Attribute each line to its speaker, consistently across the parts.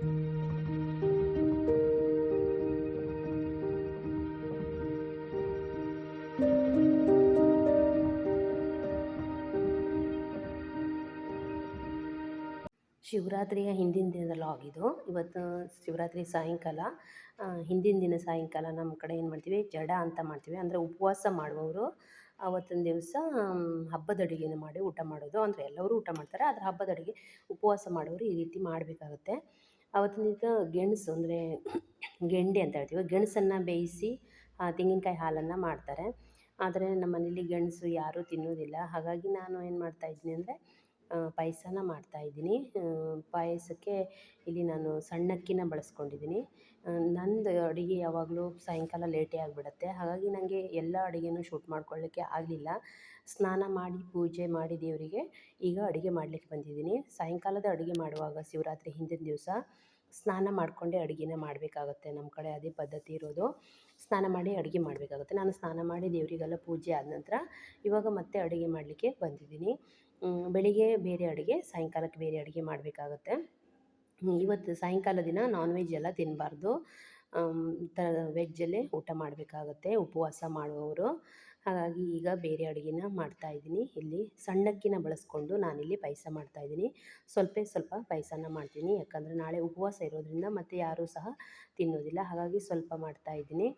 Speaker 1: ಶಿವರಾತ್ರಿಯ ಹಿಂದಿನ ದಿನದ ಲಾಗ್ ಇದು. ಇವತ್ತು ಶಿವರಾತ್ರಿ ಸಾಯಂಕಾಲ, ಹಿಂದಿನ ದಿನ ಸಾಯಂಕಾಲ ನಮ್ಮ ಕಡೆ ಏನು ಮಾಡ್ತೀವಿ, ಜಡ ಅಂತ ಮಾಡ್ತೀವಿ. ಅಂದರೆ ಉಪವಾಸ ಮಾಡುವವರು ಆವತ್ತಿನ ದಿವಸ ಹಬ್ಬದ ಅಡುಗೆನ ಮಾಡಿ ಊಟ ಮಾಡೋದು. ಅಂದರೆ ಎಲ್ಲರೂ ಊಟ ಮಾಡ್ತಾರೆ, ಆದರೆ ಹಬ್ಬದ ಅಡುಗೆ ಉಪವಾಸ ಮಾಡೋರು ಈ ರೀತಿ ಮಾಡಬೇಕಾಗತ್ತೆ. ಆವತ್ತಿನ ದಿವಸ ಗೆಣಸು ಅಂದರೆ ಗೆಂಡೆ ಅಂತ ಹೇಳ್ತೀವಿ, ಗೆಣಸನ್ನು ಬೇಯಿಸಿ ತೆಂಗಿನಕಾಯಿ ಹಾಲನ್ನು ಮಾಡ್ತಾರೆ. ಆದರೆ ನಮ್ಮ ಮನೇಲಿ ಗೆಣಸು ಯಾರೂ ತಿನ್ನೋದಿಲ್ಲ. ಹಾಗಾಗಿ ನಾನು ಏನು ಮಾಡ್ತಾಯಿದ್ದೀನಿ ಅಂದರೆ ಪಾಯಸನ ಮಾಡ್ತಾಯಿದ್ದೀನಿ. ಪಾಯಸಕ್ಕೆ ಇಲ್ಲಿ ನಾನು ಸಣ್ಣಕ್ಕಿನ ಬಳಸ್ಕೊಂಡಿದ್ದೀನಿ. ನಂದು ಅಡುಗೆ ಯಾವಾಗಲೂ ಸಾಯಂಕಾಲ ಲೇಟೇ ಆಗಿಬಿಡತ್ತೆ. ಹಾಗಾಗಿ ನನಗೆ ಎಲ್ಲ ಅಡುಗೆನೂ ಶೂಟ್ ಮಾಡ್ಕೊಳ್ಳಿಕ್ಕೆ ಆಗಲಿಲ್ಲ. ಸ್ನಾನ ಮಾಡಿ ಪೂಜೆ ಮಾಡಿ ದೇವರಿಗೆ ಈಗ ಅಡುಗೆ ಮಾಡಲಿಕ್ಕೆ ಬಂದಿದ್ದೀನಿ. ಸಾಯಂಕಾಲದ ಅಡುಗೆ ಮಾಡುವಾಗ ಶಿವರಾತ್ರಿ ಹಿಂದಿನ ದಿವಸ ಸ್ನಾನ ಮಾಡಿಕೊಂಡೇ ಅಡುಗೆನ ಮಾಡಬೇಕಾಗತ್ತೆ. ನಮ್ಮ ಕಡೆ ಅದೇ ಪದ್ಧತಿ ಇರೋದು. ಸ್ನಾನ ಮಾಡಿ ಅಡುಗೆ ಮಾಡಬೇಕಾಗತ್ತೆ. ನಾನು ಸ್ನಾನ ಮಾಡಿ ದೇವರಿಗೆಲ್ಲ ಪೂಜೆ ಆದ ನಂತರ ಇವಾಗ ಮತ್ತೆ ಅಡುಗೆ ಮಾಡಲಿಕ್ಕೆ ಬಂದಿದ್ದೀನಿ. ಬೆಳಿಗ್ಗೆ ಬೇರೆ ಅಡುಗೆ, ಸಾಯಂಕಾಲಕ್ಕೆ ಬೇರೆ ಅಡುಗೆ ಮಾಡಬೇಕಾಗತ್ತೆ. ಇವತ್ತು ಸಾಯಂಕಾಲ ದಿನ ನಾನ್ ವೆಜ್ ಎಲ್ಲ ತಿನ್ನಬಾರ್ದು, ವೆಜ್ಜಲ್ಲೇ ಊಟ ಮಾಡಬೇಕಾಗತ್ತೆ ಉಪವಾಸ ಮಾಡುವವರು. ಹಾಗಾಗಿ ಈಗ ಬೇರೆ ಅಡುಗೆನ ಮಾಡ್ತಾಯಿದ್ದೀನಿ. ಇಲ್ಲಿ ಸಣ್ಣಕ್ಕಿನ ಬಳಸ್ಕೊಂಡು ನಾನಿಲ್ಲಿ ಪಾಯಸ ಮಾಡ್ತಾಯಿದ್ದೀನಿ. ಸ್ವಲ್ಪ ಪಾಯಸನ ಮಾಡ್ತೀನಿ, ಯಾಕಂದರೆ ನಾಳೆ ಉಪವಾಸ ಇರೋದ್ರಿಂದ ಮತ್ತು ಯಾರೂ ಸಹ ತಿನ್ನೋದಿಲ್ಲ. ಹಾಗಾಗಿ ಸ್ವಲ್ಪ ಮಾಡ್ತಾಯಿದ್ದೀನಿ,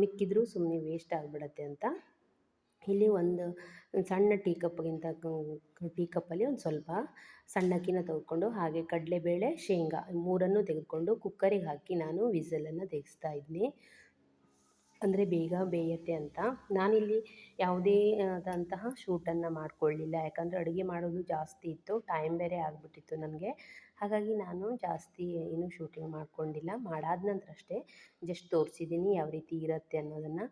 Speaker 1: ಮಿಕ್ಕಿದ್ರೂ ಸುಮ್ಮನೆ ವೇಸ್ಟ್ ಆಗಿಬಿಡತ್ತೆ ಅಂತ. ಇಲ್ಲಿ ಒಂದು ಸಣ್ಣ ಟೀ ಕಪ್ಪಲ್ಲಿ ಒಂದು ಸ್ವಲ್ಪ ಸಣ್ಣಕ್ಕಿನ ತೆಗೆದುಕೊಂಡು, ಹಾಗೆ ಕಡಲೆಬೇಳೆ, ಶೇಂಗಾ ಮೂರನ್ನು ತೆಗೆದುಕೊಂಡು ಕುಕ್ಕರಿಗೆ ಹಾಕಿ ನಾನು ವಿಸಲನ್ನು ತೆಗೆಸ್ತಾ ಇದ್ದೀನಿ. ಅಂದರೆ ಬೇಗ ಬೇಯುತ್ತೆ ಅಂತ. ನಾನಿಲ್ಲಿ ಯಾವುದೇ ಆದಂತಹ ಶೂಟನ್ನು ಮಾಡಿಕೊಳ್ಳಿಲ್ಲ, ಯಾಕಂದರೆ ಅಡುಗೆ ಮಾಡೋದು ಜಾಸ್ತಿ ಇತ್ತು, ಟೈಮ್ ಬೇರೆ ಆಗಿಬಿಟ್ಟಿತ್ತು ನನಗೆ. ಹಾಗಾಗಿ ನಾನು ಜಾಸ್ತಿ ಏನು ಶೂಟಿಂಗ್ ಮಾಡ್ಕೊಂಡಿಲ್ಲ. ಮಾಡಾದ ನಂತರ ಅಷ್ಟೇ ಜಸ್ಟ್ ತೋರಿಸಿದ್ದೀನಿ ಯಾವ ರೀತಿ ಇರುತ್ತೆ ಅನ್ನೋದನ್ನು.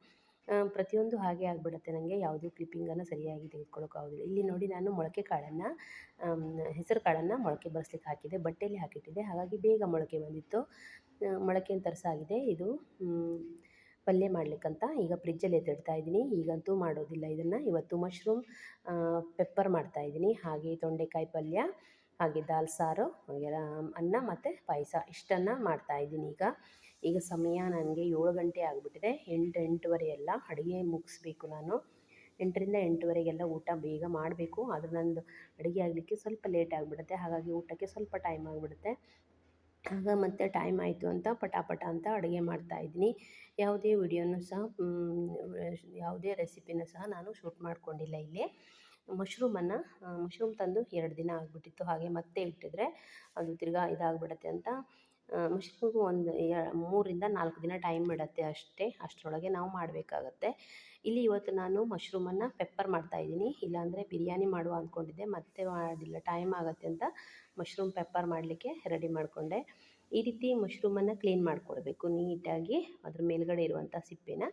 Speaker 1: ಪ್ರತಿಯೊಂದು ಹಾಗೆ ಆಗಿಬಿಡುತ್ತೆ, ನನಗೆ ಯಾವುದೂ ಕ್ಲಿಪ್ಪಿಂಗನ್ನು ಸರಿಯಾಗಿ ತೆಗೆದುಕೊಳ್ಳೋಕ್ಕಾಗೋದಿಲ್ಲ. ಇಲ್ಲಿ ನೋಡಿ, ನಾನು ಮೊಳಕೆ ಕಾಳನ್ನು ಹೆಸರು ಕಾಳನ್ನು ಮೊಳಕೆ ಬರಿಸ್ಲಿಕ್ಕೆ ಹಾಕಿದ್ದೆ, ಬಟ್ಟೆಯಲ್ಲಿ ಹಾಕಿಟ್ಟಿದ್ದೆ. ಹಾಗಾಗಿ ಬೇಗ ಮೊಳಕೆ ಬಂದಿತ್ತು. ಮೊಳಕೆಯನ್ನು ತರಿಸಾಗಿದೆ. ಇದು ಪಲ್ಯ ಮಾಡಲಿಕ್ಕಂತ ಈಗ ಫ್ರಿಜ್ಜಲ್ಲಿ ಎತ್ತಿಡ್ತಾ ಇದ್ದೀನಿ. ಈಗಂತೂ ಮಾಡೋದಿಲ್ಲ ಇದನ್ನು. ಇವತ್ತು ಮಶ್ರೂಮ್ ಪೆಪ್ಪರ್ ಮಾಡ್ತಾಯಿದ್ದೀನಿ, ಹಾಗೆ ತೊಂಡೆಕಾಯಿ ಪಲ್ಯ, ಹಾಗೆ ದಾಲ್ ಸಾರು, ಹಾಗೆ ಅನ್ನ ಮತ್ತು ಪಾಯಸ ಇಷ್ಟನ್ನು ಮಾಡ್ತಾಯಿದ್ದೀನಿ. ಈಗ ಸಮಯ ನನಗೆ 7 ಗಂಟೆ ಆಗಿಬಿಟ್ಟಿದೆ. 8:30 ಎಲ್ಲ ಅಡುಗೆ ಮುಗಿಸ್ಬೇಕು ನಾನು. 8ರಿಂದ 8:30 ಊಟ ಬೇಗ ಮಾಡಬೇಕು. ಆದರೆ ನಂದು ಅಡುಗೆ ಆಗಲಿಕ್ಕೆ ಸ್ವಲ್ಪ ಲೇಟ್ ಆಗಿಬಿಡುತ್ತೆ. ಹಾಗಾಗಿ ಊಟಕ್ಕೆ ಸ್ವಲ್ಪ ಟೈಮ್ ಆಗಿಬಿಡುತ್ತೆ. ಆಗ ಮತ್ತೆ ಟೈಮ್ ಆಯಿತು ಅಂತ ಪಟ ಅಂತ ಅಡುಗೆ ಮಾಡ್ತಾಯಿದ್ದೀನಿ. ಯಾವುದೇ ವಿಡಿಯೋನೂ ಸಹ ಯಾವುದೇ ರೆಸಿಪಿನೂ ಸಹ ನಾನು ಶೂಟ್ ಮಾಡ್ಕೊಂಡಿಲ್ಲ. ಇಲ್ಲಿ ಮಶ್ರೂಮ್ ತಂದು 2 ದಿನ ಆಗಿಬಿಟ್ಟಿತ್ತು. ಹಾಗೆ ಮತ್ತೆ ಇಟ್ಟಿದ್ರೆ ಅದು ತಿರ್ಗಾ ಇದಾಗಿಬಿಡುತ್ತೆ ಅಂತ ಮಶ್ರೂಮ್ಗೂ ಒಂದು 3ರಿಂದ 4 ದಿನ ಟೈಮ್ ಬಿಡುತ್ತೆ ಅಷ್ಟೇ. ಅಷ್ಟರೊಳಗೆ ನಾವು ಮಾಡಬೇಕಾಗತ್ತೆ. ಇಲ್ಲಿ ಇವತ್ತು ನಾನು ಮಶ್ರೂಮನ್ನು ಪೆಪ್ಪರ್ ಮಾಡ್ತಾಯಿದ್ದೀನಿ. ಇಲ್ಲಾಂದರೆ ಬಿರಿಯಾನಿ ಮಾಡುವ ಅಂದ್ಕೊಂಡಿದ್ದೆ, ಮತ್ತೆ ಮಾಡೋದಿಲ್ಲ, ಟೈಮ್ ಆಗುತ್ತೆ ಅಂತ ಮಶ್ರೂಮ್ ಪೆಪ್ಪರ್ ಮಾಡಲಿಕ್ಕೆ ರೆಡಿ ಮಾಡಿಕೊಂಡೆ. ಈ ರೀತಿ ಮಶ್ರೂಮನ್ನು ಕ್ಲೀನ್ ಮಾಡ್ಕೊಳ್ಬೇಕು ನೀಟಾಗಿ. ಅದ್ರ ಮೇಲ್ಗಡೆ ಇರುವಂಥ ಸಿಪ್ಪೆನ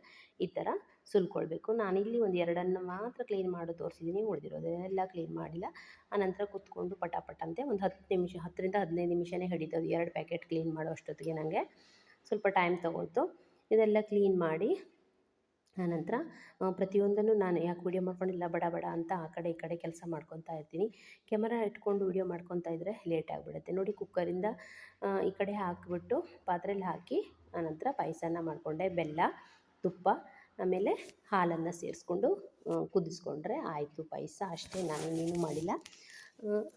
Speaker 1: ಈ ಥರ ಸುಲ್ಕೊಳ್ಬೇಕು. ನಾನಿಲ್ಲಿ ಒಂದು 2 ಮಾತ್ರ ಕ್ಲೀನ್ ಮಾಡಿ ತೋರಿಸಿದ್ದೀನಿ, ಉಳಿದಿರೋದೆಲ್ಲ ಕ್ಲೀನ್ ಮಾಡಿಲ್ಲ. ಆನಂತರ ಕೂತ್ಕೊಂಡು ಪಟ ಅಂತೆ ಒಂದು 10ರಿಂದ 15 ನಿಮಿಷನೇ ಹಿಡಿತದೆ 2 ಪ್ಯಾಕೆಟ್ ಕ್ಲೀನ್ ಮಾಡೋ ಅಷ್ಟೊತ್ತಿಗೆ. ನನಗೆ ಸ್ವಲ್ಪ ಟೈಮ್ ತೊಗೊಳ್ತು. ಇದೆಲ್ಲ ಕ್ಲೀನ್ ಮಾಡಿ ಆನಂತರ ಪ್ರತಿಯೊಂದನ್ನು ನಾನು ಯಾಕೆ ವೀಡಿಯೋ ಮಾಡ್ಕೊಂಡಿಲ್ಲ ಬಡ ಅಂತ ಆ ಕಡೆ ಈ ಕಡೆ ಕೆಲಸ ಮಾಡ್ಕೊತಾ ಇರ್ತೀನಿ. ಕ್ಯಾಮರಾ ಇಟ್ಕೊಂಡು ವೀಡಿಯೋ ಮಾಡ್ಕೊತಾ ಇದ್ದರೆ ಲೇಟ್ ಆಗಿಬಿಡುತ್ತೆ. ನೋಡಿ, ಕುಕ್ಕರಿಂದ ಈ ಕಡೆ ಹಾಕಿಬಿಟ್ಟು ಪಾತ್ರೆಯಲ್ಲಿ ಹಾಕಿ ಆನಂತರ ಪಾಯಸನ ಮಾಡಿಕೊಂಡೆ. ಬೆಲ್ಲ, ತುಪ್ಪ, ಆಮೇಲೆ ಹಾಲನ್ನು ಸೇರಿಸ್ಕೊಂಡು ಕುದಿಸ್ಕೊಂಡ್ರೆ ಆಯಿತು ಪಾಯಸ. ಅಷ್ಟೇ, ನಾನೇನೇನು ಮಾಡಿಲ್ಲ.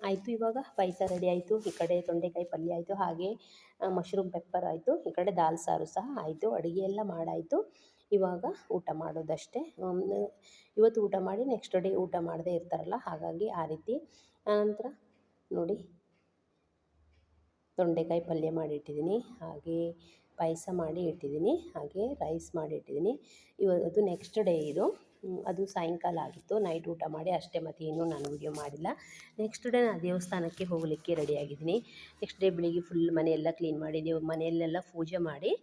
Speaker 1: ಆಯಿತು, ಇವಾಗ ಪಾಯಸ ರೆಡಿ ಆಯಿತು. ಈ ಕಡೆ ತೊಂಡೆಕಾಯಿ ಪಲ್ಯ ಆಯಿತು, ಹಾಗೆ ಮಶ್ರೂಮ್ ಪೆಪ್ಪರ್ ಆಯಿತು, ಈ ಕಡೆ ದಾಲ್ ಸಾರು ಸಹ ಆಯಿತು. ಅಡುಗೆ ಎಲ್ಲ ಮಾಡಾಯಿತು. ಇವಾಗ ಊಟ ಮಾಡೋದಷ್ಟೇ. ಇವತ್ತು ಊಟ ಮಾಡಿ ನೆಕ್ಸ್ಟ್ ಡೇ ಊಟ ಮಾಡದೇ ಇರ್ತಾರಲ್ಲ, ಹಾಗಾಗಿ ಆ ರೀತಿ. ಆನಂತರ ನೋಡಿ, ತೊಂಡೆಕಾಯಿ ಪಲ್ಯ ಮಾಡಿಟ್ಟಿದ್ದೀನಿ, ಹಾಗೆ ಪಾಯಸ ಮಾಡಿ ಇಟ್ಟಿದ್ದೀನಿ, ಹಾಗೆ ರೈಸ್ ಮಾಡಿ ಇಟ್ಟಿದ್ದೀನಿ. ಅದು ನೆಕ್ಸ್ಟ್ ಡೇ ಇದು. ಅದು ಸಾಯಂಕಾಲ ಆಗಿತ್ತು, ನೈಟ್ ಊಟ ಮಾಡಿ ಅಷ್ಟೇ, ಮತ್ತು ಇನ್ನೂ ನಾನು ವೀಡಿಯೋ ಮಾಡಿಲ್ಲ. ನೆಕ್ಸ್ಟ್ ಡೇ ನಾನು ದೇವಸ್ಥಾನಕ್ಕೆ ಹೋಗಲಿಕ್ಕೆ ರೆಡಿಯಾಗಿದ್ದೀನಿ. ನೆಕ್ಸ್ಟ್ ಡೇ ಬೆಳಿಗ್ಗೆ ಫುಲ್ ಮನೆಯೆಲ್ಲ ಕ್ಲೀನ್ ಮಾಡಿ ಮನೆಯಲ್ಲೆಲ್ಲ ಪೂಜೆ ಮಾಡಿ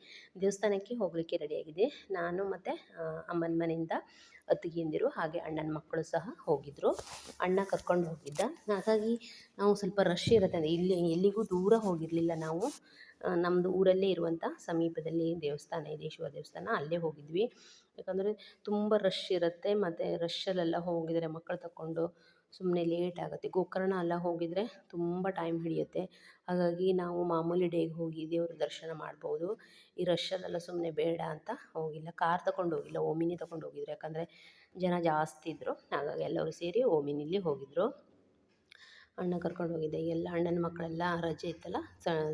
Speaker 1: ದೇವಸ್ಥಾನಕ್ಕೆ ಹೋಗಲಿಕ್ಕೆ ರೆಡಿಯಾಗಿದೆ. ನಾನು ಮತ್ತು ಅಮ್ಮನ ಮನೆಯಿಂದ ಅತ್ತಿಗೆಯಂದಿರು ಹಾಗೆ ಅಣ್ಣನ ಮಕ್ಕಳು ಸಹ ಹೋಗಿದ್ದರು. ಅಣ್ಣ ಕರ್ಕೊಂಡು ಹೋಗಿದ್ದ. ಹಾಗಾಗಿ ನಾವು ಸ್ವಲ್ಪ ರಶ್ ಇರುತ್ತೆ, ಇಲ್ಲಿ ಎಲ್ಲಿಗೂ ದೂರ ಹೋಗಿರಲಿಲ್ಲ ನಾವು. ನಮ್ಮದು ಊರಲ್ಲೇ ಇರುವಂಥ ಸಮೀಪದಲ್ಲಿ ದೇವಸ್ಥಾನ ಇದೆ, ಶಿವ ದೇವಸ್ಥಾನ, ಅಲ್ಲೇ ಹೋಗಿದ್ವಿ. ಯಾಕಂದರೆ ತುಂಬ ರಶ್ ಇರುತ್ತೆ, ಮತ್ತು ರಶ್ಶಲ್ಲೆಲ್ಲ ಹೋಗಿದರೆ ಮಕ್ಕಳು ತಗೊಂಡು ಸುಮ್ಮನೆ ಲೇಟ್ ಆಗುತ್ತೆ. ಗೋಕರ್ಣ ಎಲ್ಲ ಹೋಗಿದರೆ ತುಂಬ ಟೈಮ್ ಹಿಡಿಯುತ್ತೆ. ಹಾಗಾಗಿ ನಾವು ಮಾಮೂಲಿ ಡೇಗೆ ಹೋಗಿ ದೇವ್ರ ದರ್ಶನ ಮಾಡ್ಬೋದು. ಈ ರಶಲ್ಲೆಲ್ಲ ಸುಮ್ಮನೆ ಬೇಡ ಅಂತ ಹೋಗಿಲ್ಲ. ಕಾರ್ ತಗೊಂಡು ಹೋಗಿಲ್ಲ, ಓಮಿನಿ ತಗೊಂಡು ಹೋಗಿದ್ರು. ಯಾಕಂದರೆ ಜನ ಜಾಸ್ತಿ ಇದ್ದರು, ಹಾಗಾಗಿ ಎಲ್ಲರೂ ಸೇರಿ ಓಮಿನಿಲಿ ಹೋಗಿದ್ದರು. ಅಣ್ಣ ಕರ್ಕೊಂಡು ಹೋಗಿದ್ದೆ. ಎಲ್ಲ ಅಣ್ಣನ ಮಕ್ಕಳೆಲ್ಲ ರಜೆ ಇತ್ತಲ್ಲ,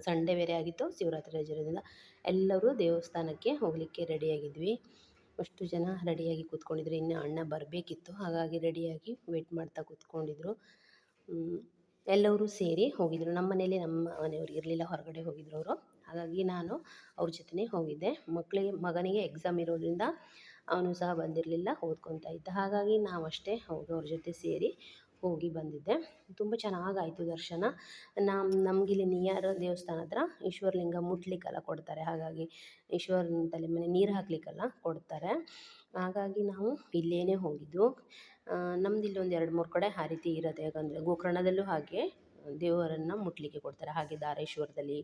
Speaker 1: ಸಂಡೇ ಬೇರೆ ಆಗಿತ್ತು, ಶಿವರಾತ್ರಿ ರಜೆ ಇರೋದ್ರಿಂದ ಎಲ್ಲರೂ ದೇವಸ್ಥಾನಕ್ಕೆ ಹೋಗಲಿಕ್ಕೆ ರೆಡಿಯಾಗಿದ್ವಿ. ಅಷ್ಟು ಜನ ರೆಡಿಯಾಗಿ ಕೂತ್ಕೊಂಡಿದ್ರು. ಇನ್ನು ಅಣ್ಣ ಬರಬೇಕಿತ್ತು, ಹಾಗಾಗಿ ರೆಡಿಯಾಗಿ ವೆಯ್ಟ್ ಮಾಡ್ತಾ ಕೂತ್ಕೊಂಡಿದ್ರು. ಎಲ್ಲರೂ ಸೇರಿ ಹೋಗಿದ್ದರು. ನಮ್ಮ ಮನೇಲಿ ನಮ್ಮ ಮನೆಯವ್ರು ಇರಲಿಲ್ಲ, ಹೊರಗಡೆ ಹೋಗಿದ್ರು ಅವರು. ಹಾಗಾಗಿ ನಾನು ಅವ್ರ ಜೊತೆನೇ ಹೋಗಿದ್ದೆ. ಮಗನಿಗೆ ಎಕ್ಸಾಮ್ ಇರೋದ್ರಿಂದ ಅವನು ಸಹ ಬಂದಿರಲಿಲ್ಲ, ಓದ್ಕೊತಾ ಇದ್ದ. ಹಾಗಾಗಿ ನಾವಷ್ಟೇ ಅವ್ರ ಜೊತೆ ಸೇರಿ ಹೋಗಿ ಬಂದಿದ್ದೆ. ತುಂಬ ಚೆನ್ನಾಗಾಯಿತು ದರ್ಶನ. ನಮಗಿಲ್ಲಿ ನಿಯರ್ ದೇವಸ್ಥಾನ ಹತ್ರ ಈಶ್ವರಲಿಂಗ ಮುಟ್ಲಿಕ್ಕೆಲ್ಲ ಕೊಡ್ತಾರೆ. ಹಾಗಾಗಿ ಈಶ್ವರನ ತಲೆ ಮೇಲೆ ನೀರು ಹಾಕ್ಲಿಕ್ಕೆಲ್ಲ ಕೊಡ್ತಾರೆ. ಹಾಗಾಗಿ ನಾವು ಇಲ್ಲೇ ಹೋಗಿದ್ದು. ನಮ್ದು ಇಲ್ಲಿ ಒಂದು 2-3 ಕಡೆ ಆ ರೀತಿ ಇರುತ್ತೆ. ಯಾಕಂದರೆ ಗೋಕರ್ಣದಲ್ಲೂ ಹಾಗೆ ದೇವರನ್ನು ಮುಟ್ಲಿಕ್ಕೆ ಕೊಡ್ತಾರೆ, ಹಾಗೆ ಧಾರೇಶ್ವರದಲ್ಲಿ,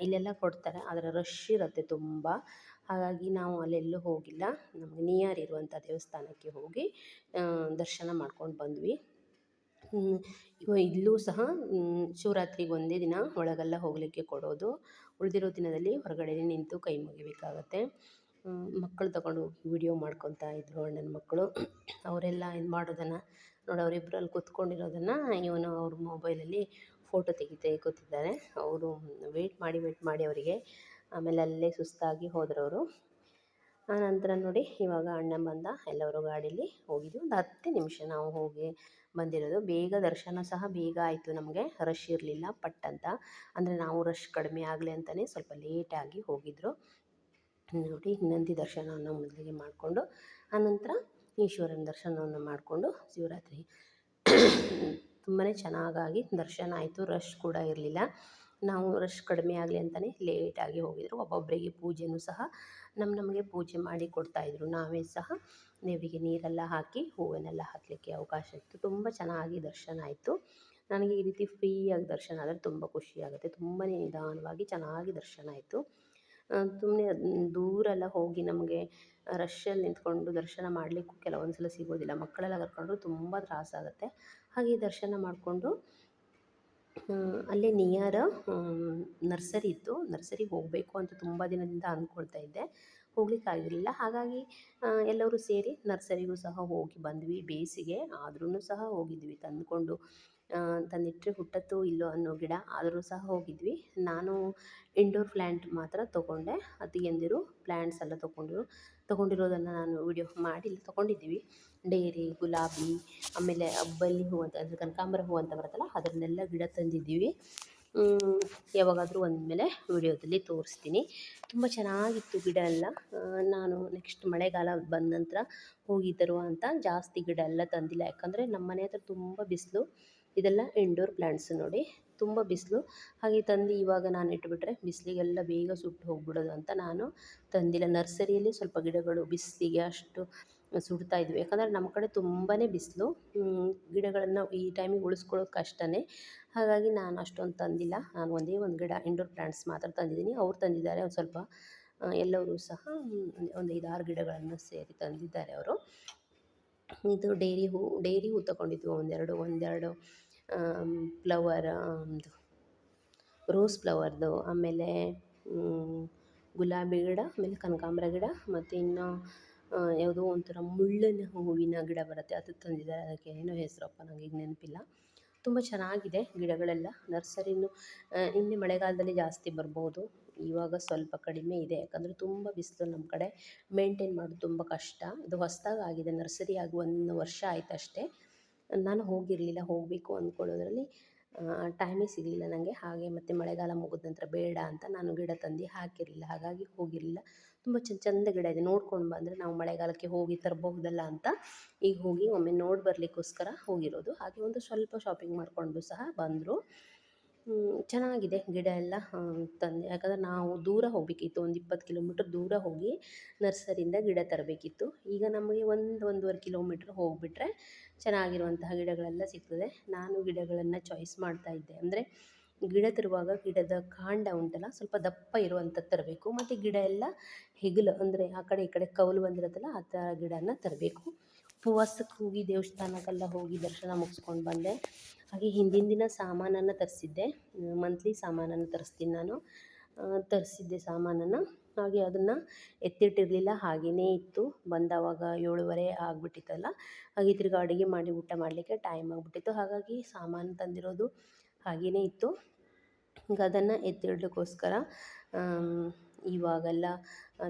Speaker 1: ಇಲ್ಲೆಲ್ಲ ಕೊಡ್ತಾರೆ. ಆದರೆ ರಶ್ ಇರುತ್ತೆ ತುಂಬ. ಹಾಗಾಗಿ ನಾವು ಅಲ್ಲೆಲ್ಲೂ ಹೋಗಿಲ್ಲ. ನಮಗೆ ನಿಯರ್ ಇರುವಂಥ ದೇವಸ್ಥಾನಕ್ಕೆ ಹೋಗಿ ದರ್ಶನ ಮಾಡ್ಕೊಂಡು ಬಂದ್ವಿ. ಇಲ್ಲೂ ಸಹ ಶಿವರಾತ್ರಿಗೆ ಒಂದೇ ದಿನ ಒಳಗೆಲ್ಲ ಹೋಗಲಿಕ್ಕೆ ಕೊಡೋದು. ಉಳಿದಿರೋ ದಿನದಲ್ಲಿ ಹೊರಗಡೆ ನಿಂತು ಕೈ ಮುಗಿಬೇಕಾಗತ್ತೆ. ಮಕ್ಕಳು ತಗೊಂಡು ವಿಡಿಯೋ ಮಾಡ್ಕೊತಾ ಇದ್ರು, ಅಣ್ಣನ ಮಕ್ಕಳು. ಅವರೆಲ್ಲ ಇದು ಮಾಡೋದನ್ನು ನೋಡಿ, ಅವರಿಬ್ಬರಲ್ಲಿ ಕೂತ್ಕೊಂಡಿರೋದನ್ನು ಇವನು ಅವ್ರ ಮೊಬೈಲಲ್ಲಿ ಫೋಟೋ ಕೂತಿದ್ದಾರೆ. ಅವರು ವೆಯ್ಟ್ ಮಾಡಿ ಅವರಿಗೆ ಆಮೇಲೆ ಅಲ್ಲೇ ಸುಸ್ತಾಗಿ ಹೋದ್ರವರು. ಆನಂತರ ನೋಡಿ ಇವಾಗ ಅಣ್ಣ ಬಂದ, ಎಲ್ಲರೂ ಗಾಡೀಲಿ ಹೋಗಿದ್ವಿ. ಒಂದು 10 ನಿಮಿಷ ನಾವು ಹೋಗಿ ಬಂದಿರೋದು. ಬೇಗ ದರ್ಶನ ಸಹ ಬೇಗ ಆಯಿತು ನಮಗೆ, ರಶ್ ಇರಲಿಲ್ಲ ಪಟ್ ಅಂತ. ಅಂದರೆ ನಾವು ರಶ್ ಕಡಿಮೆ ಆಗಲಿ ಅಂತಲೇ ಸ್ವಲ್ಪ ಲೇಟಾಗಿ ಹೋಗಿದ್ರು. ನೋಡಿ ನಂದಿ ದರ್ಶನವನ್ನು ಮೊದಲಿಗೆ ಮಾಡಿಕೊಂಡು ಆನಂತರ ಈಶ್ವರನ ದರ್ಶನವನ್ನು ಮಾಡಿಕೊಂಡು ಶಿವರಾತ್ರಿ ತುಂಬಾ ಚೆನ್ನಾಗಾಗಿ ದರ್ಶನ ಆಯಿತು. ರಶ್ ಕೂಡ ಇರಲಿಲ್ಲ. ನಾವು ರಶ್ ಕಡಿಮೆ ಆಗಲಿ ಅಂತಲೇ ಲೇಟಾಗಿ ಹೋಗಿದ್ರು. ಒಬ್ಬೊಬ್ಬರಿಗೆ ಪೂಜೆನೂ ಸಹ ನಮಗೆ ಪೂಜೆ ಮಾಡಿ ಕೊಡ್ತಾಯಿದ್ರು. ನಾವೇ ಸಹ ದೇವರಿಗೆ ನೀರೆಲ್ಲ ಹಾಕಿ ಹೂವನ್ನೆಲ್ಲ ಹಾಕಲಿಕ್ಕೆ ಅವಕಾಶ ಇತ್ತು. ತುಂಬ ಚೆನ್ನಾಗಿ ದರ್ಶನ ಆಯಿತು. ನನಗೆ ಈ ರೀತಿ ಫ್ರೀಯಾಗಿ ದರ್ಶನ ಆದರೆ ತುಂಬ ಖುಷಿಯಾಗುತ್ತೆ. ತುಂಬಾ ನಿಧಾನವಾಗಿ ಚೆನ್ನಾಗಿ ದರ್ಶನ ಆಯಿತು. ಸುಮ್ಮನೆ ದೂರೆಲ್ಲ ಹೋಗಿ ನಮಗೆ ರಶ್ಶಲ್ಲಿ ನಿಂತ್ಕೊಂಡು ದರ್ಶನ ಮಾಡಲಿಕ್ಕೂ ಕೆಲವೊಂದು ಸಲ ಸಿಗೋದಿಲ್ಲ. ಮಕ್ಕಳೆಲ್ಲ ಕರ್ಕೊಂಡ್ರು ತುಂಬ ತ್ರಾಸಾಗುತ್ತೆ. ಹಾಗೆ ದರ್ಶನ ಮಾಡಿಕೊಂಡು ಅಲ್ಲೇ ನಿಯರ್ ನರ್ಸರಿ ಇತ್ತು. ನರ್ಸರಿಗೆ ಹೋಗಬೇಕು ಅಂತ ತುಂಬ ದಿನದಿಂದ ಅಂದ್ಕೊಳ್ತಾ ಇದ್ದೆ, ಹೋಗ್ಲಿಕ್ಕಾಗಿರಲಿಲ್ಲ. ಹಾಗಾಗಿ ಎಲ್ಲರೂ ಸೇರಿ ನರ್ಸರಿಗೂ ಸಹ ಹೋಗಿ ಬಂದ್ವಿ. ಬೇಸಿಗೆ ಆದ್ರೂ ಸಹ ಹೋಗಿದ್ವಿ, ತಂದಿಟ್ಟರೆ ಹುಟ್ಟತ್ತೋ ಇಲ್ಲೋ ಅನ್ನೋ ಗಿಡ ಆದರೂ ಸಹ ಹೋಗಿದ್ವಿ. ನಾನು ಇಂಡೋರ್ ಪ್ಲ್ಯಾಂಟ್ ಮಾತ್ರ ತೊಗೊಂಡೆ. ಅತ್ತಿಗೆಂದಿರು ಪ್ಲ್ಯಾಂಟ್ಸ್ ಎಲ್ಲ ತೊಗೊಂಡಿರೋದನ್ನು ನಾನು ವಿಡಿಯೋ ಮಾಡಿ ತೊಗೊಂಡಿದ್ದೀವಿ. ಡೇರಿ, ಗುಲಾಬಿ, ಆಮೇಲೆ ಬಲ್ಲಿ ಹೂವು ಅಂತ, ಅಂದರೆ ಕನಕಾಂಬರ ಹೂವು ಅಂತ ಬರುತ್ತಲ್ಲ, ಅದನ್ನೆಲ್ಲ ಗಿಡ ತಂದಿದ್ದೀವಿ. ಯಾವಾಗಾದರೂ ಒಂದಮೇಲೆ ವಿಡಿಯೋದಲ್ಲಿ ತೋರಿಸ್ತೀನಿ. ತುಂಬ ಚೆನ್ನಾಗಿತ್ತು ಗಿಡ ಎಲ್ಲ. ನಾನು ನೆಕ್ಸ್ಟ್ ಮಳೆಗಾಲ ಬಂದ ನಂತರ ಹೋಗಿ ತರುವ ಅಂತ ಜಾಸ್ತಿ ಗಿಡ ಎಲ್ಲ ತಂದಿಲ್ಲ. ಯಾಕಂದರೆ ನಮ್ಮ ಮನೆ ಹತ್ರ ತುಂಬ ಬಿಸಿಲು. ಇದೆಲ್ಲ ಇಂಡೋರ್ ಪ್ಲ್ಯಾಂಟ್ಸ್ ನೋಡಿ, ತುಂಬ ಬಿಸಿಲು. ಹಾಗೆ ತಂದು ಇವಾಗ ನಾನು ಇಟ್ಬಿಟ್ರೆ ಬಿಸಿಲಿಗೆಲ್ಲ ಬೇಗ ಸುಟ್ಟು ಹೋಗ್ಬಿಡೋದು ಅಂತ ನಾನು ತಂದಿಲ್ಲ. ನರ್ಸರಿಯಲ್ಲಿ ಸ್ವಲ್ಪ ಗಿಡಗಳು ಬಿಸಿಲಿಗೆ ಅಷ್ಟು ಸುಡ್ತಾ ಇದ್ವಿ. ಯಾಕಂದರೆ ನಮ್ಮ ಕಡೆ ತುಂಬಾ ಬಿಸಿಲು, ಗಿಡಗಳನ್ನು ಈ ಟೈಮಿಗೆ ಉಳಿಸ್ಕೊಳ್ಳೋದು ಕಷ್ಟನೇ. ಹಾಗಾಗಿ ನಾನು ಅಷ್ಟೊಂದು ತಂದಿಲ್ಲ. ನಾನು ಒಂದೇ ಒಂದು ಗಿಡ ಇಂಡೋರ್ ಪ್ಲ್ಯಾಂಟ್ಸ್ ಮಾತ್ರ ತಂದಿದ್ದೀನಿ. ಅವ್ರು ತಂದಿದ್ದಾರೆ ಒಂದು ಸ್ವಲ್ಪ, ಎಲ್ಲರೂ ಸಹ ಒಂದು 5-6 ಗಿಡಗಳನ್ನು ಸೇರಿ ತಂದಿದ್ದಾರೆ ಅವರು. ಇದು ಡೇರಿ ಹೂ ತಗೊಂಡಿದ್ವು ಒಂದೆರಡು ಫ್ಲವರ್, ರೋಸ್ ಫ್ಲವರ್ದು, ಆಮೇಲೆ ಗುಲಾಬಿ ಗಿಡ, ಆಮೇಲೆ ಕನಕಾಂಬರ ಗಿಡ, ಮತ್ತು ಇನ್ನು ಯಾವುದೋ ಒಂಥರ ಮುಳ್ಳಿನ ಹೂವಿನ ಗಿಡ ಬರುತ್ತೆ, ಅದು ತಂದಿದ್ದಾರೆ. ಅದಕ್ಕೆ ಏನೋ ಹೆಸರಪ್ಪ ನನಗೆ ಈಗ ನೆನಪಿಲ್ಲ. ತುಂಬ ಚೆನ್ನಾಗಿದೆ ಗಿಡಗಳೆಲ್ಲ. ನರ್ಸರಿನೂ ಇನ್ನು ಮಳೆಗಾಲದಲ್ಲಿ ಜಾಸ್ತಿ ಬರ್ಬೋದು. ಇವಾಗ ಸ್ವಲ್ಪ ಕಡಿಮೆ ಇದೆ, ಯಾಕಂದರೆ ತುಂಬ ಬಿಸಿಲು ನಮ್ಮ ಕಡೆ. ಮೇಂಟೈನ್ ಮಾಡೋದು ತುಂಬ ಕಷ್ಟ. ಇದು ಹೊಸದಾಗಿ ಆಗಿದೆ, ನರ್ಸರಿ ಆಗಿ 1 ವರ್ಷ ಆಯ್ತು ಅಷ್ಟೇ. ನಾನು ಹೋಗಿರಲಿಲ್ಲ, ಹೋಗಬೇಕು ಅಂದ್ಕೊಳ್ಳೋದ್ರಲ್ಲಿ ಟೈಮೇ ಸಿಗಲಿಲ್ಲ ನನಗೆ. ಹಾಗೆ ಮತ್ತು ಮಳೆಗಾಲ ಮುಗಿದ ನಂತರ ಬೇಡ ಅಂತ ನಾನು ಗಿಡ ತಂದು ಹಾಕಿರಲಿಲ್ಲ, ಹಾಗಾಗಿ ಹೋಗಿರಲಿಲ್ಲ. ತುಂಬ ಚಂದ ಗಿಡ ಇದೆ, ನೋಡ್ಕೊಂಡು ಬಂದರೆ ನಾವು ಮಳೆಗಾಲಕ್ಕೆ ಹೋಗಿ ತರಬಹುದಲ್ಲ ಅಂತ ಈಗ ಹೋಗಿ ಒಮ್ಮೆ ನೋಡಿ ಬರಲಿಕ್ಕೋಸ್ಕರ ಹೋಗಿರೋದು. ಹಾಗೆ ಒಂದು ಸ್ವಲ್ಪ ಶಾಪಿಂಗ್ ಮಾಡಿಕೊಂಡು ಸಹ ಬಂದರು. ಚೆನ್ನಾಗಿದೆ ಗಿಡ ಎಲ್ಲ ತಂದೆ. ಯಾಕಂದರೆ ನಾವು ದೂರ ಹೋಗಬೇಕಿತ್ತು, ಒಂದು 20 ಕಿಲೋಮೀಟ್ರ್ ದೂರ ಹೋಗಿ ನರ್ಸರಿಯಿಂದ ಗಿಡ ತರಬೇಕಿತ್ತು. ಈಗ ನಮಗೆ 1-1.5 ಕಿಲೋಮೀಟ್ರ್ ಹೋಗಿಬಿಟ್ರೆ ಚೆನ್ನಾಗಿರುವಂತಹ ಗಿಡಗಳೆಲ್ಲ ಸಿಗ್ತದೆ. ನಾನು ಗಿಡಗಳನ್ನು ಚಾಯ್ಸ್ ಮಾಡ್ತಾಯಿದ್ದೆ. ಅಂದರೆ ಗಿಡ ತರುವಾಗ ಗಿಡದ ಕಾಂಡ ಉಂಟಲ್ಲ, ಸ್ವಲ್ಪ ದಪ್ಪ ಇರುವಂಥದ್ದು ತರಬೇಕು. ಮತ್ತು ಗಿಡ ಎಲ್ಲ ಹೆಗಲು, ಅಂದರೆ ಆ ಕಡೆ ಈ ಕಡೆ ಕವಲು ಬಂದಿರುತ್ತಲ್ಲ, ಆ ಥರ ಗಿಡನ ತರಬೇಕು. ಉಪವಾಸಕ್ಕೆ ಹೋಗಿ ದೇವಸ್ಥಾನಕ್ಕೆಲ್ಲ ಹೋಗಿ ದರ್ಶನ ಮುಗಿಸ್ಕೊಂಡು ಬಂದೆ. ಹಾಗೆ ಹಿಂದಿನ ದಿನ ಸಾಮಾನನ್ನು ತರಿಸಿದ್ದೆ, ಮಂತ್ಲಿ ಸಾಮಾನನ್ನು ತರಿಸ್ತೀನಿ ನಾನು. ತರಿಸಿದ್ದೆ ಸಾಮಾನನ್ನು, ಹಾಗೆ ಅದನ್ನು ಎತ್ತಿಟ್ಟಿರಲಿಲ್ಲ, ಹಾಗೆಯೇ ಇತ್ತು. ಬಂದವಾಗ 7:30 ಆಗಿಬಿಟ್ಟಿತ್ತಲ್ಲ, ಹಾಗೆ ತಿರ್ಗಿ ಅಡುಗೆ ಮಾಡಿ ಊಟ ಮಾಡಲಿಕ್ಕೆ ಟೈಮ್ ಆಗಿಬಿಟ್ಟಿತ್ತು. ಹಾಗಾಗಿ ಸಾಮಾನು ತಂದಿರೋದು ಹಾಗೆಯೇ ಇತ್ತು. ಈಗ ಅದನ್ನು ಎತ್ತಿಡಲಿಕ್ಕೋಸ್ಕರ ಇವಾಗೆಲ್ಲ